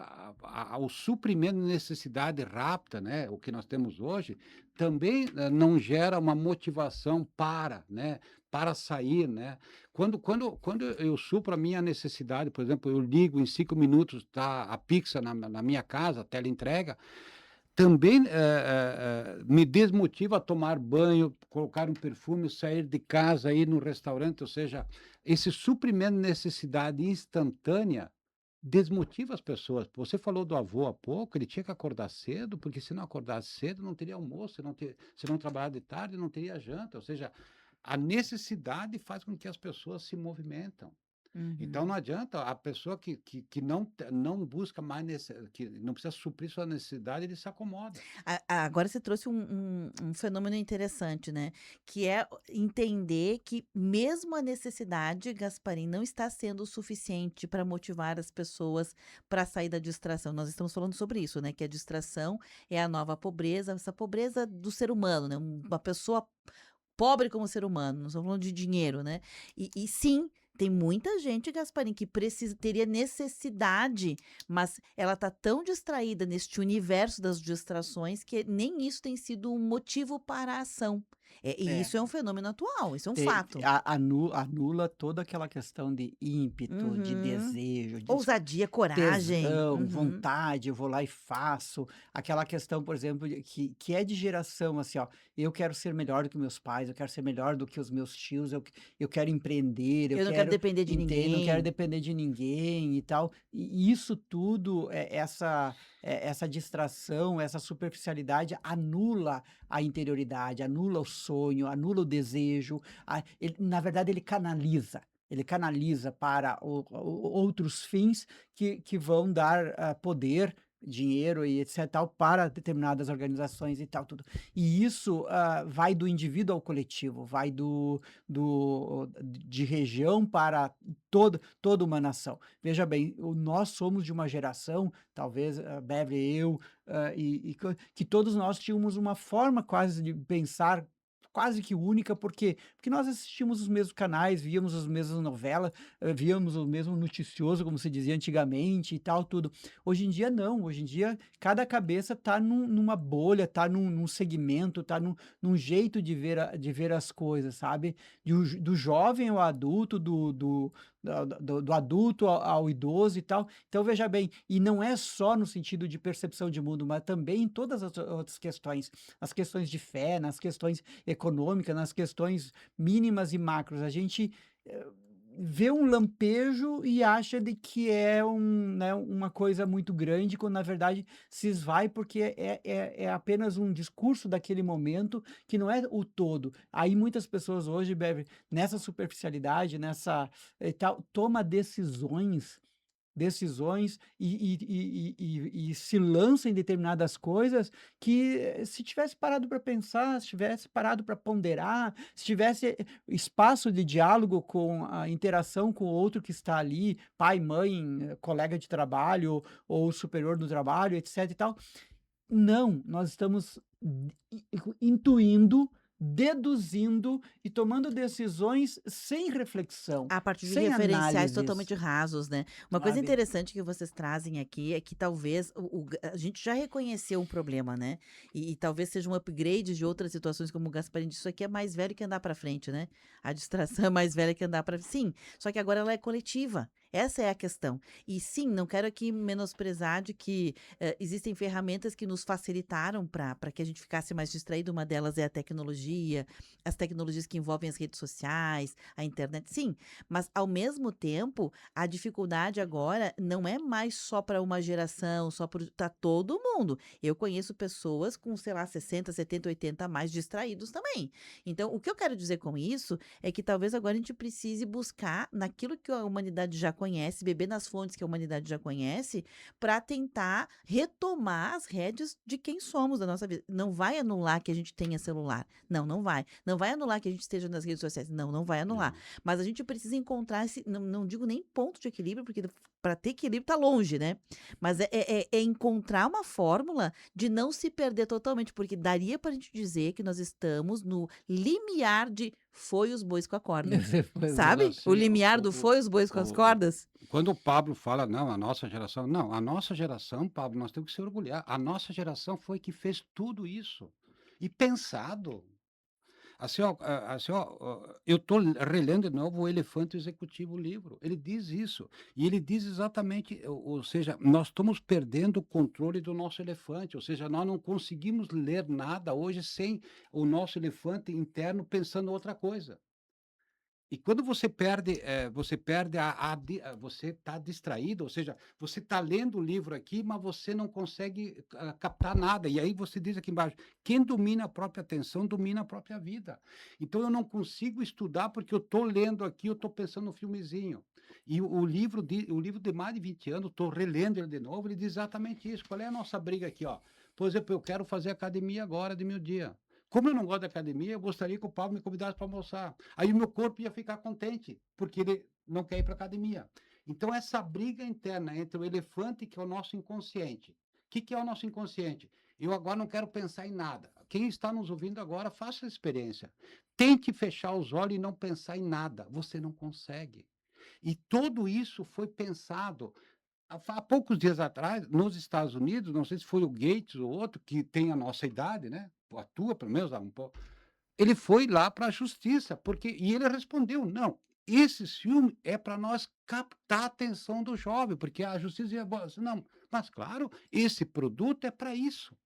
[SPEAKER 3] o suprimento de necessidade rápida, né, o que nós temos hoje, também, não gera uma motivação para, né, para sair, né. Quando eu supro a minha necessidade, por exemplo, eu ligo em 5 minutos, tá a pizza na minha casa, a teleentrega, também, me desmotiva a tomar banho, colocar um perfume, sair de casa, ir no restaurante, ou seja, esse suprimento de necessidade instantânea desmotiva as pessoas. Você falou do avô há pouco, ele tinha que acordar cedo, porque se não acordasse cedo não teria almoço, se não trabalhar de tarde não teria janta, ou seja, a necessidade faz com que as pessoas se movimentam. Então não
[SPEAKER 1] Uhum.
[SPEAKER 3] adianta a pessoa que não busca mais que não precisa suprir sua necessidade, ele se acomoda.
[SPEAKER 1] Agora você trouxe um fenômeno interessante, né? Que é entender que mesmo a necessidade, Gasparim, não está sendo o suficiente para motivar as pessoas para sair da distração. Nós estamos falando sobre isso, né? Que a distração é a nova pobreza, essa pobreza do ser humano, né? Uma pessoa pobre como ser humano, não estamos falando de dinheiro, né? E sim, tem muita gente, Gasparim, que teria necessidade, mas ela tá tão distraída neste universo das distrações que nem isso tem sido um motivo para a ação. E
[SPEAKER 2] É.
[SPEAKER 1] isso é um fenômeno atual, isso é um
[SPEAKER 2] Te
[SPEAKER 1] fato.
[SPEAKER 2] anula toda aquela questão de ímpeto, de
[SPEAKER 1] Uhum.
[SPEAKER 2] desejo, de
[SPEAKER 1] Ousadia, coragem.
[SPEAKER 2] tesão,
[SPEAKER 1] Uhum.
[SPEAKER 2] vontade, eu vou lá e faço. Aquela questão, por exemplo, que é de geração, assim, ó, eu quero ser melhor do que meus pais, eu quero ser melhor do que os meus tios, eu quero empreender, eu
[SPEAKER 1] Eu não quero
[SPEAKER 2] quero
[SPEAKER 1] depender de
[SPEAKER 2] não quero
[SPEAKER 1] ninguém.
[SPEAKER 2] depender de ninguém e tal. E isso tudo, essa distração, essa superficialidade anula a interioridade, anula o sonho, anula o desejo, na verdade ele canaliza para outros fins que vão dar poder, dinheiro e etc. tal, para determinadas organizações e tal, tudo. E isso vai do indivíduo ao coletivo, vai de região para toda uma nação. Veja bem, nós somos de uma geração, talvez Beverly, eu, que todos nós tínhamos uma forma quase de pensar quase que única, porque nós assistimos os mesmos canais, víamos as mesmas novelas, víamos o mesmo noticioso, como se dizia antigamente e tal, tudo. Hoje em dia não, hoje em dia cada cabeça está numa bolha, está num segmento, está num jeito de ver as coisas, sabe? Do jovem ao adulto, do adulto ao idoso e tal. Então veja bem, e não é só no sentido de percepção de mundo, mas também em todas as outras questões, nas questões de fé, nas questões econômicas, nas questões mínimas e macros. A gente vê um lampejo e acha de que é né, uma coisa muito grande, quando na verdade se esvai porque é apenas um discurso daquele momento que não é o todo. Aí muitas pessoas hoje, Beverly, nessa superficialidade, nessa tal, toma decisões e se lança em determinadas coisas que, se tivesse parado para pensar, se tivesse parado para ponderar, se tivesse espaço de diálogo com a interação com o outro que está ali, pai, mãe, colega de trabalho ou superior do trabalho, etc e tal, não, nós estamos intuindo, deduzindo e tomando decisões sem reflexão,
[SPEAKER 1] A partir de
[SPEAKER 2] sem
[SPEAKER 1] referenciais
[SPEAKER 2] análises,
[SPEAKER 1] totalmente rasos, né. Uma coisa
[SPEAKER 2] sabe?
[SPEAKER 1] interessante que vocês trazem aqui é que talvez a gente já reconheceu um problema, né, e talvez seja um upgrade de outras situações, como o Gasparini disse: "Isso aqui é mais velho que andar para frente, né, a distração é mais velha que andar para". Sim, só que agora ela é coletiva, essa é a questão. E sim, não quero aqui menosprezar de que, existem ferramentas que nos facilitaram para que a gente ficasse mais distraído, uma delas é a tecnologia, as tecnologias que envolvem as redes sociais, a internet, sim. Mas, ao mesmo tempo, a dificuldade agora não é mais só para uma geração, só para todo mundo. Eu conheço pessoas com, sei lá, 60, 70, 80 a mais distraídos também. Então, o que eu quero dizer com isso é que talvez agora a gente precise buscar naquilo que a humanidade já conhece, beber nas fontes que a humanidade já conhece, para tentar retomar as rédeas de quem somos da nossa vida. Não vai anular que a gente tenha celular. Não, não vai. Não vai anular que a gente esteja nas redes sociais. Não, não vai anular.
[SPEAKER 3] Não.
[SPEAKER 1] Mas a gente precisa encontrar esse, não digo nem ponto de equilíbrio, porque para ter equilíbrio tá longe, né? Mas é encontrar uma fórmula de não se perder totalmente, porque daria para a gente dizer que nós estamos no limiar de foi os bois com a corda.
[SPEAKER 2] Pois é.
[SPEAKER 1] Sabe?
[SPEAKER 3] Mas
[SPEAKER 1] O
[SPEAKER 3] assim,
[SPEAKER 1] limiar do foi os bois com as
[SPEAKER 3] o
[SPEAKER 1] cordas?
[SPEAKER 3] quando o Pablo fala: "Não, a nossa geração", não, a nossa geração, Pablo, nós temos que se orgulhar. A nossa geração foi que fez tudo isso. E pensado. Eu estou relendo de novo O Elefante Executivo, o livro. Ele diz isso. E ele diz exatamente, ou seja, nós estamos perdendo o controle do nosso elefante, ou seja, nós não conseguimos ler nada hoje sem o nosso elefante interno pensando outra coisa. E quando você perde você está distraído, ou seja, você está lendo o livro aqui, mas você não consegue captar nada. E aí você diz aqui embaixo: quem domina a própria atenção, domina a própria vida. Então eu não consigo estudar porque eu estou lendo aqui, eu estou pensando no filmezinho. E o livro de mais de 20 anos, estou relendo ele de novo, ele diz exatamente isso. Qual é a nossa briga aqui, ó? Por exemplo, eu quero fazer academia agora de meio-dia. Como eu não gosto da academia, eu gostaria que o Paulo me convidasse para almoçar. Aí o meu corpo ia ficar contente, porque ele não quer ir para academia. Então, essa briga interna entre o elefante, que é o nosso inconsciente. O que é o nosso inconsciente? Eu agora não quero pensar em nada. Quem está nos ouvindo agora, faça a experiência. Tente fechar os olhos e não pensar em nada. Você não consegue. E tudo isso foi pensado. Há poucos dias atrás, nos Estados Unidos, não sei se foi o Gates ou outro, que tem a nossa idade, né? A tua, pelo menos, um pouco. Ele foi lá para a justiça, e ele respondeu: não, esse filme é para nós captar a atenção do jovem, porque a justiça ia dizer: não, mas claro, esse produto é para isso.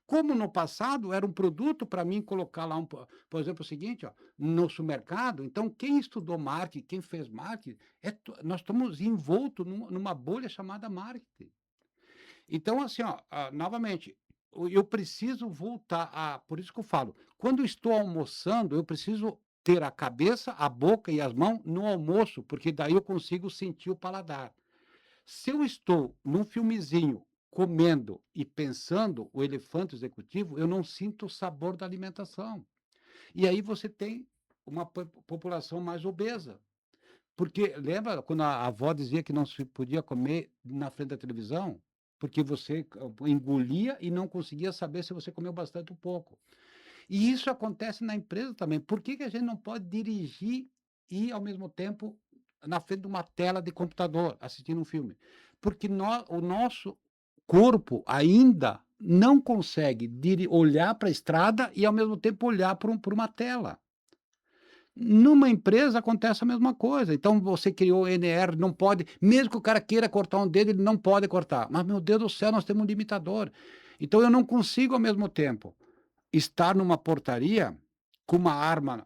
[SPEAKER 3] Como no passado era um produto para mim colocar lá, por exemplo, o seguinte, ó, no supermercado, então quem estudou marketing, quem fez marketing, nós estamos envoltos numa bolha chamada marketing. Então, assim, ó, novamente, eu preciso voltar por isso que eu falo, quando eu estou almoçando, eu preciso ter a cabeça, a boca e as mãos no almoço, porque daí eu consigo sentir o paladar. Se eu estou num filmezinho, comendo e pensando o elefante executivo, eu não sinto o sabor da alimentação. E aí você tem uma população mais obesa. Porque lembra quando a avó dizia que não se podia comer na frente da televisão? Porque você engolia e não conseguia saber se você comeu bastante ou pouco. E isso acontece na empresa também. Por que a gente não pode dirigir e, ao mesmo tempo, na frente de uma tela de computador, assistindo um filme? Porque o nosso corpo ainda não consegue olhar para a estrada e, ao mesmo tempo, olhar para uma tela. Numa empresa acontece a mesma coisa. Então você criou o NR, não pode, mesmo que o cara queira cortar um dedo, ele não pode cortar. Mas, meu Deus do céu, nós temos um limitador. Então eu não consigo, ao mesmo tempo, estar numa portaria com uma arma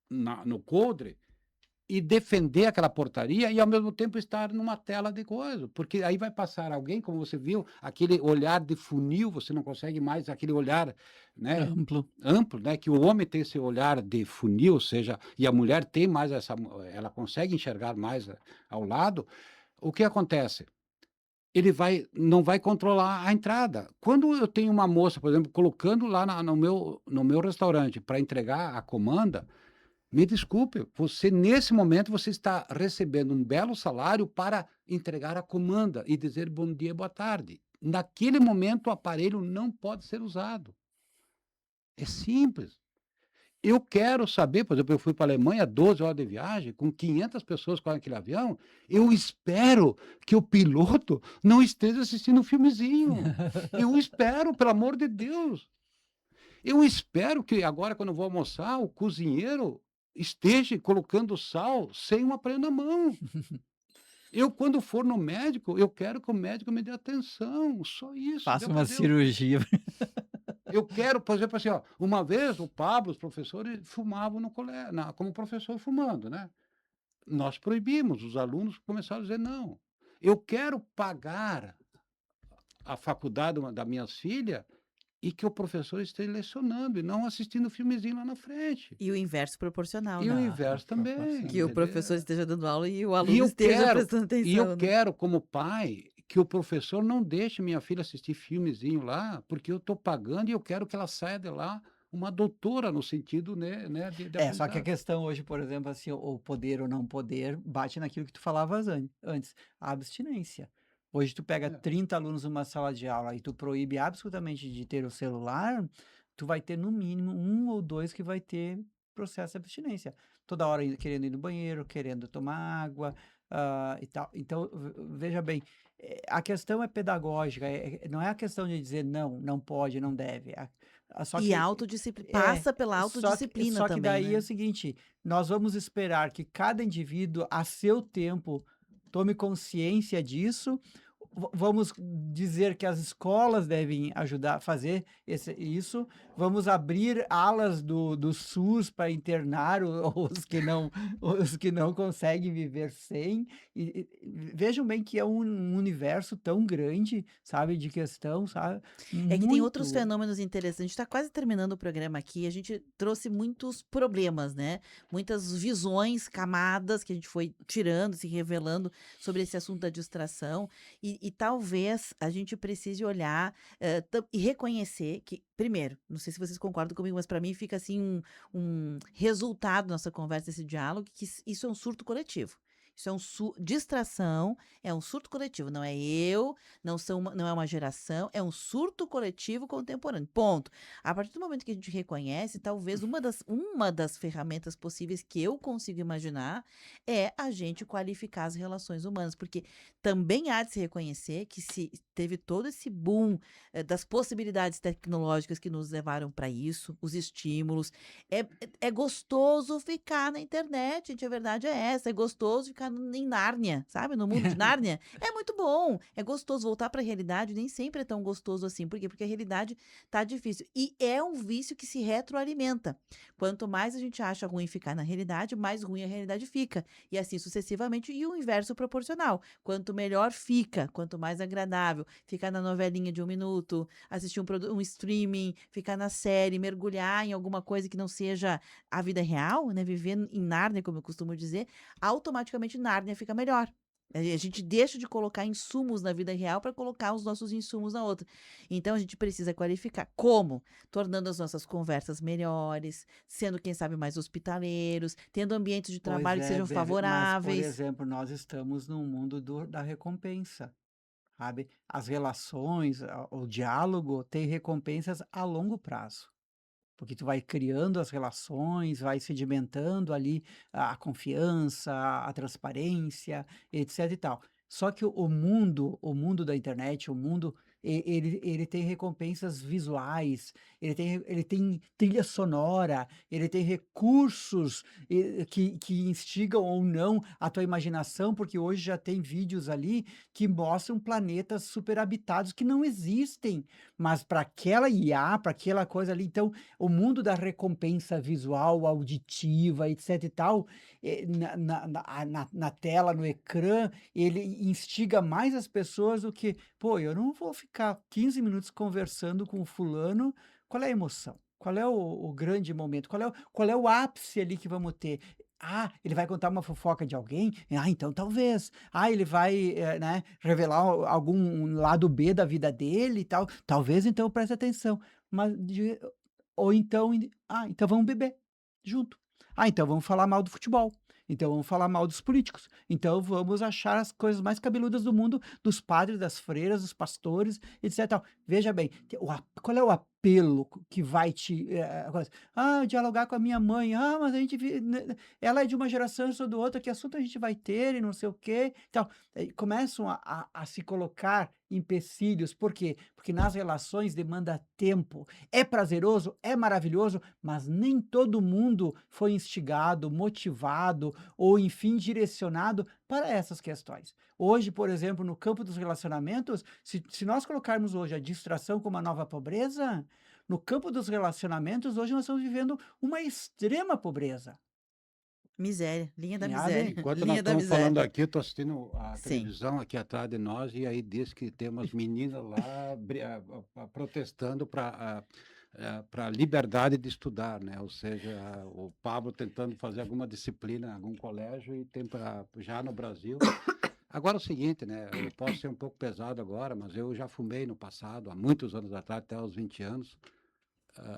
[SPEAKER 3] no coldre e defender aquela portaria e, ao mesmo tempo, estar numa tela de coisa. Porque aí vai passar alguém, como você viu, aquele olhar de funil, você não consegue mais aquele olhar, né, amplo, né, que o homem tem esse olhar de funil, ou seja, e a mulher tem mais ela consegue enxergar mais ao lado. O que acontece? Ele não vai controlar a entrada. Quando eu tenho uma moça, por exemplo, colocando lá no meu restaurante para entregar a comanda, me desculpe, nesse momento, você está recebendo um belo salário para entregar a comanda e dizer bom dia, boa tarde. Naquele momento, o aparelho não pode ser usado. É simples. Eu quero saber, por exemplo, eu fui para a Alemanha, 12 horas de viagem, com 500 pessoas com aquele avião, eu espero que o piloto não esteja assistindo um filmezinho. Eu espero, pelo amor de Deus. Eu espero que agora, quando eu vou almoçar, o cozinheiro esteja colocando sal sem um aparelho na mão. Eu, quando for no médico, eu quero que o médico me dê atenção, só isso,
[SPEAKER 2] Faça
[SPEAKER 3] deu
[SPEAKER 2] uma
[SPEAKER 3] deu.
[SPEAKER 2] cirurgia.
[SPEAKER 3] Eu quero, por exemplo, assim, ó, uma vez o Pablo, os professores fumavam no colégio, como professor fumando, né? Nós proibimos, os alunos começaram a dizer: "Não, eu quero pagar a faculdade da minhas filhas e que o professor esteja lecionando e não assistindo filmezinho lá na frente".
[SPEAKER 1] E o inverso proporcional,
[SPEAKER 3] E o
[SPEAKER 1] né?
[SPEAKER 3] inverso também,
[SPEAKER 1] Que o professor
[SPEAKER 3] entendeu?
[SPEAKER 1] esteja dando aula e o
[SPEAKER 3] E
[SPEAKER 1] aluno
[SPEAKER 3] eu
[SPEAKER 1] esteja
[SPEAKER 3] quero
[SPEAKER 1] prestando
[SPEAKER 3] e eu
[SPEAKER 1] atenção, né?
[SPEAKER 3] quero, como pai, que o professor não deixe minha filha assistir filmezinho lá, porque eu estou pagando e eu quero que ela saia de lá uma doutora no sentido, né, de
[SPEAKER 2] Só que a
[SPEAKER 3] aprendizado.
[SPEAKER 2] questão hoje, por exemplo, assim, o poder ou não poder, bate naquilo que tu falavas antes, a abstinência. Hoje tu pega
[SPEAKER 3] É.
[SPEAKER 2] 30 alunos numa sala de aula e tu proíbe absolutamente de ter o celular, tu vai ter no mínimo 1 ou 2 que vai ter processo de abstinência. Toda hora querendo ir no banheiro, querendo tomar água, e tal. Então, veja bem, a questão é pedagógica, não é a questão de dizer não, não pode, não deve. Só
[SPEAKER 1] E
[SPEAKER 2] que
[SPEAKER 1] passa pela
[SPEAKER 2] só
[SPEAKER 1] autodisciplina
[SPEAKER 2] que
[SPEAKER 1] também,
[SPEAKER 2] daí é o
[SPEAKER 1] né?
[SPEAKER 2] seguinte, nós vamos esperar que cada indivíduo, a seu tempo, tome consciência disso. Vamos dizer que as escolas devem ajudar a fazer isso. Vamos abrir alas do SUS para internar os que não conseguem viver sem. Vejam bem que é um universo tão grande, sabe, de questão, sabe?
[SPEAKER 1] É que tem outros
[SPEAKER 2] Muito.
[SPEAKER 1] fenômenos interessantes. A gente está quase terminando o programa aqui. A gente trouxe muitos problemas, né? Muitas visões, camadas que a gente foi tirando, se revelando sobre esse assunto da distração. E talvez a gente precise olhar e reconhecer que, primeiro, não sei se vocês concordam comigo, mas para mim fica assim um resultado da nossa conversa, esse diálogo, que isso é um surto coletivo. Isso é distração, é um surto coletivo. Não é eu, não é uma geração, é um surto coletivo contemporâneo. Ponto. A partir do momento que a gente reconhece, talvez uma das ferramentas possíveis que eu consigo imaginar é a gente qualificar as relações humanas, porque também há de se reconhecer que se teve todo esse boom das possibilidades tecnológicas que nos levaram para isso, os estímulos. É gostoso ficar na internet, gente, a verdade é essa. É gostoso ficar em Nárnia, sabe? No mundo de Nárnia. É muito bom. É gostoso voltar para a realidade, nem sempre é tão gostoso assim. Por quê? Porque a realidade tá difícil. E é um vício que se retroalimenta. Quanto mais a gente acha ruim ficar na realidade, mais ruim a realidade fica. E assim sucessivamente, e o inverso proporcional. Quanto melhor fica, quanto mais agradável, ficar na novelinha de 1 minuto, assistir um streaming, ficar na série, mergulhar em alguma coisa que não seja a vida real, né? Viver em Nárnia, como eu costumo dizer, automaticamente Nárnia fica melhor. A gente deixa de colocar insumos na vida real para colocar os nossos insumos na outra. Então a gente precisa qualificar. Como? Tornando as nossas conversas melhores, sendo, quem sabe, mais hospitaleiros, tendo ambientes de
[SPEAKER 2] Pois
[SPEAKER 1] trabalho que sejam
[SPEAKER 2] mas, por
[SPEAKER 1] favoráveis.
[SPEAKER 2] exemplo, nós estamos num mundo da recompensa, sabe? As relações, o diálogo tem recompensas a longo prazo. Porque tu vai criando as relações, vai sedimentando ali a confiança, a transparência, etc e tal. Só que o mundo da internet, o mundo, ele tem recompensas visuais, ele tem trilha sonora, ele tem recursos que instigam ou não a tua imaginação, porque hoje já tem vídeos ali que mostram planetas superhabitados que não existem, mas para aquela IA, para aquela coisa ali, então o mundo da recompensa visual, auditiva, etc e tal, na tela, no ecrã, ele instiga mais as pessoas do que, pô, eu não vou ficar 15 minutos conversando com o fulano, qual é a emoção? Qual é o grande momento? Qual é o ápice ali que vamos ter? Ah, ele vai contar uma fofoca de alguém? Ah, então talvez. Ah, ele vai, né, revelar algum lado B da vida dele e tal. Talvez então preste atenção. Mas ou então, então vamos beber junto. Ah, então vamos falar mal do futebol. Então vamos falar mal dos políticos. Então vamos achar as coisas mais cabeludas do mundo, dos padres, das freiras, dos pastores, etc. Tal. Veja bem, qual é apelo que vai dialogar com a minha mãe, mas a gente ela é de uma geração, eu sou do outra, que assunto a gente vai ter e não sei o quê, então, começam a se colocar empecilhos, por quê? Porque nas relações demanda tempo, é prazeroso, é maravilhoso, mas nem todo mundo foi instigado, motivado ou, enfim, direcionado para essas questões. Hoje, por exemplo, no campo dos relacionamentos, se nós colocarmos hoje a distração como a nova pobreza, no campo dos relacionamentos, hoje nós estamos vivendo uma extrema pobreza,
[SPEAKER 1] Miséria, linha da miséria,
[SPEAKER 2] sabe?
[SPEAKER 3] Enquanto nós
[SPEAKER 1] linha da
[SPEAKER 3] estamos falando
[SPEAKER 1] miséria.
[SPEAKER 3] aqui, eu estou assistindo a
[SPEAKER 1] Sim.
[SPEAKER 3] televisão aqui atrás de nós e aí diz que tem umas meninas lá protestando para liberdade de estudar, né? Ou seja, o Pablo tentando fazer alguma disciplina em algum colégio e tem já no Brasil. Agora é o seguinte, né? Eu posso ser um pouco pesado agora, mas eu já fumei no passado, há muitos anos atrás, até aos 20 anos.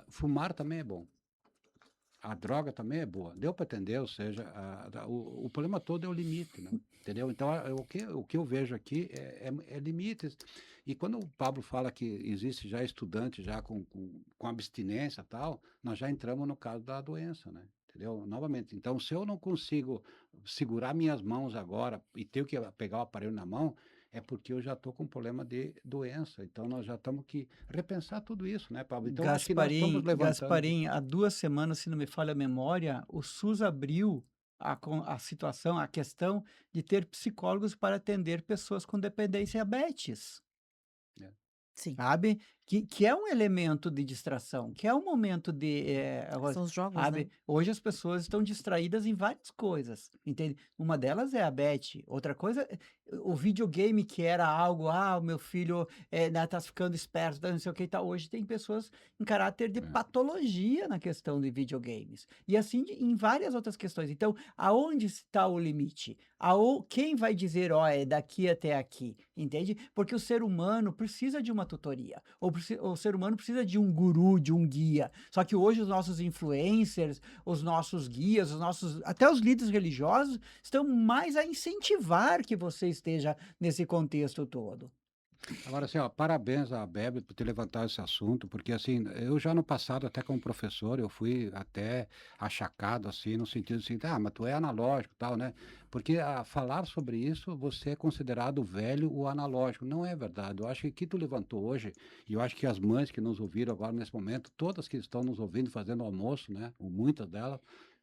[SPEAKER 3] Fumar também é bom. A droga também é boa. Deu para entender, ou seja, o problema todo é o limite, né? Entendeu? Então, o que eu vejo aqui é limites. E quando o Pablo fala que existe já estudante já com abstinência e tal, nós já entramos no caso da doença, né? Entendeu? Novamente. Então, se eu não consigo segurar minhas mãos agora e ter que pegar o aparelho na mão, é porque eu já estou com problema de doença. Então, nós já estamos que repensar tudo isso, né, Pablo? Então, acho que nós estamos levantando.
[SPEAKER 2] Gasparim, há 2 semanas, se não me falha a memória, o SUS abriu a situação, a questão de ter psicólogos para atender pessoas com dependência e diabetes.
[SPEAKER 3] É.
[SPEAKER 1] Sim.
[SPEAKER 2] Sabe? Que é um elemento de distração, que é um momento
[SPEAKER 1] São os jogos, né?
[SPEAKER 2] sabe? Hoje as pessoas estão distraídas em várias coisas, entende? Uma delas é a Bet, outra coisa, o videogame que era algo, o meu filho tá ficando esperto, não sei o que e tal. Hoje tem pessoas em caráter de patologia na questão de videogames. E assim em várias outras questões. Então, aonde está o limite? Quem vai dizer, é daqui até aqui, entende? Porque o ser humano precisa de uma tutoria, o ser humano precisa de um guru, de um guia. Só que hoje os nossos influencers, os nossos guias, até os líderes religiosos estão mais a incentivar que você esteja nesse contexto todo.
[SPEAKER 3] Agora, assim, parabéns à Bebe por ter levantado esse assunto, porque, assim, eu já no passado, até como professor, eu fui até achacado, assim, no sentido assim, mas tu é analógico e tal, né? Porque a falar sobre isso, você é considerado velho ou analógico. Não é verdade. Eu acho que o que tu levantou hoje, e eu acho que as mães que nos ouviram agora nesse momento, todas que estão nos ouvindo fazendo almoço, né? Ou muitas delas,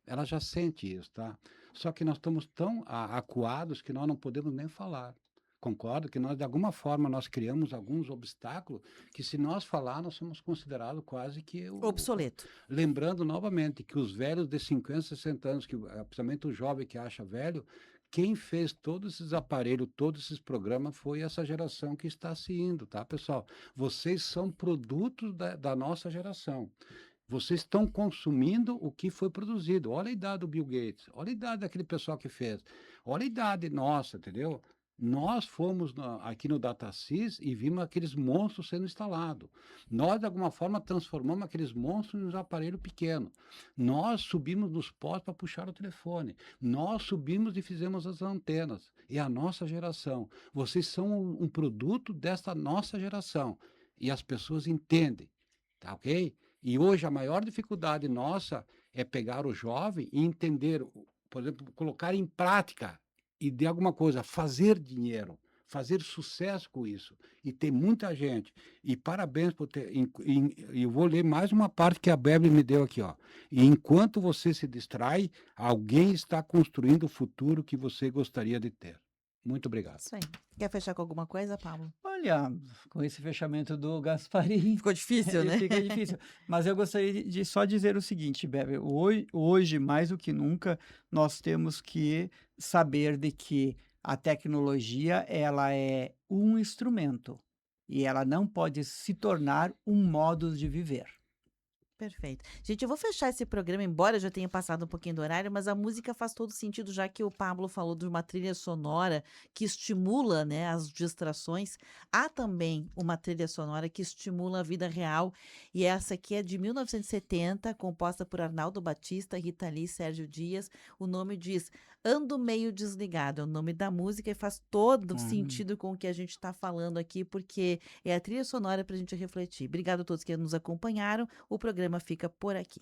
[SPEAKER 3] elas já sentem isso, tá? Só que nós estamos tão acuados que nós não podemos nem falar. Concordo que nós, de alguma forma, nós criamos alguns obstáculos que, se nós falar, nós somos considerados quase que
[SPEAKER 1] Obsoleto.
[SPEAKER 3] Lembrando novamente que os velhos de 50, 60 anos, principalmente o jovem que acha velho, quem fez todos esses aparelhos, todos esses programas, foi essa geração que está se indo, tá, pessoal? Vocês são produtos da nossa geração. Vocês estão consumindo o que foi produzido. Olha a idade do Bill Gates, olha a idade daquele pessoal que fez, olha a idade nossa, entendeu? Nós fomos aqui no DataSys e vimos aqueles monstros sendo instalados. Nós, de alguma forma, transformamos aqueles monstros em um aparelho pequeno. Nós subimos nos postes para puxar o telefone. Nós subimos e fizemos as antenas. É a nossa geração. Vocês são um produto desta nossa geração. E as pessoas entendem, tá ok? E hoje a maior dificuldade nossa é pegar o jovem e entender, por exemplo, colocar em prática e de alguma coisa, fazer dinheiro, fazer sucesso com isso. E tem muita gente. E parabéns por ter. E eu vou ler mais uma parte que a Bíblia me deu aqui, ó. E enquanto você se distrai, alguém está construindo o futuro que você gostaria de ter. Muito obrigado.
[SPEAKER 1] Isso aí. Quer fechar com alguma coisa, Pablo?
[SPEAKER 2] Olha, com esse fechamento do Gasparim,
[SPEAKER 1] Ficou difícil, né?
[SPEAKER 2] fica difícil. Mas eu gostaria de só dizer o seguinte, Bebe, hoje, mais do que nunca, nós temos que saber de que a tecnologia, ela é um instrumento e ela não pode se tornar um modo de viver.
[SPEAKER 1] Perfeito. Gente, eu vou fechar esse programa, embora eu já tenha passado um pouquinho do horário, mas a música faz todo sentido, já que o Pablo falou de uma trilha sonora que estimula, né, as distrações. Há também uma trilha sonora que estimula a vida real, e essa aqui é de 1970, composta por Arnaldo Batista, Rita Lee, Sérgio Dias. O nome diz Ando Meio Desligado, é o nome da música, e faz todo
[SPEAKER 2] Uhum.
[SPEAKER 1] sentido com o que a gente está falando aqui, porque é a trilha sonora para a gente refletir. Obrigado a todos que nos acompanharam. O programa fica por aqui.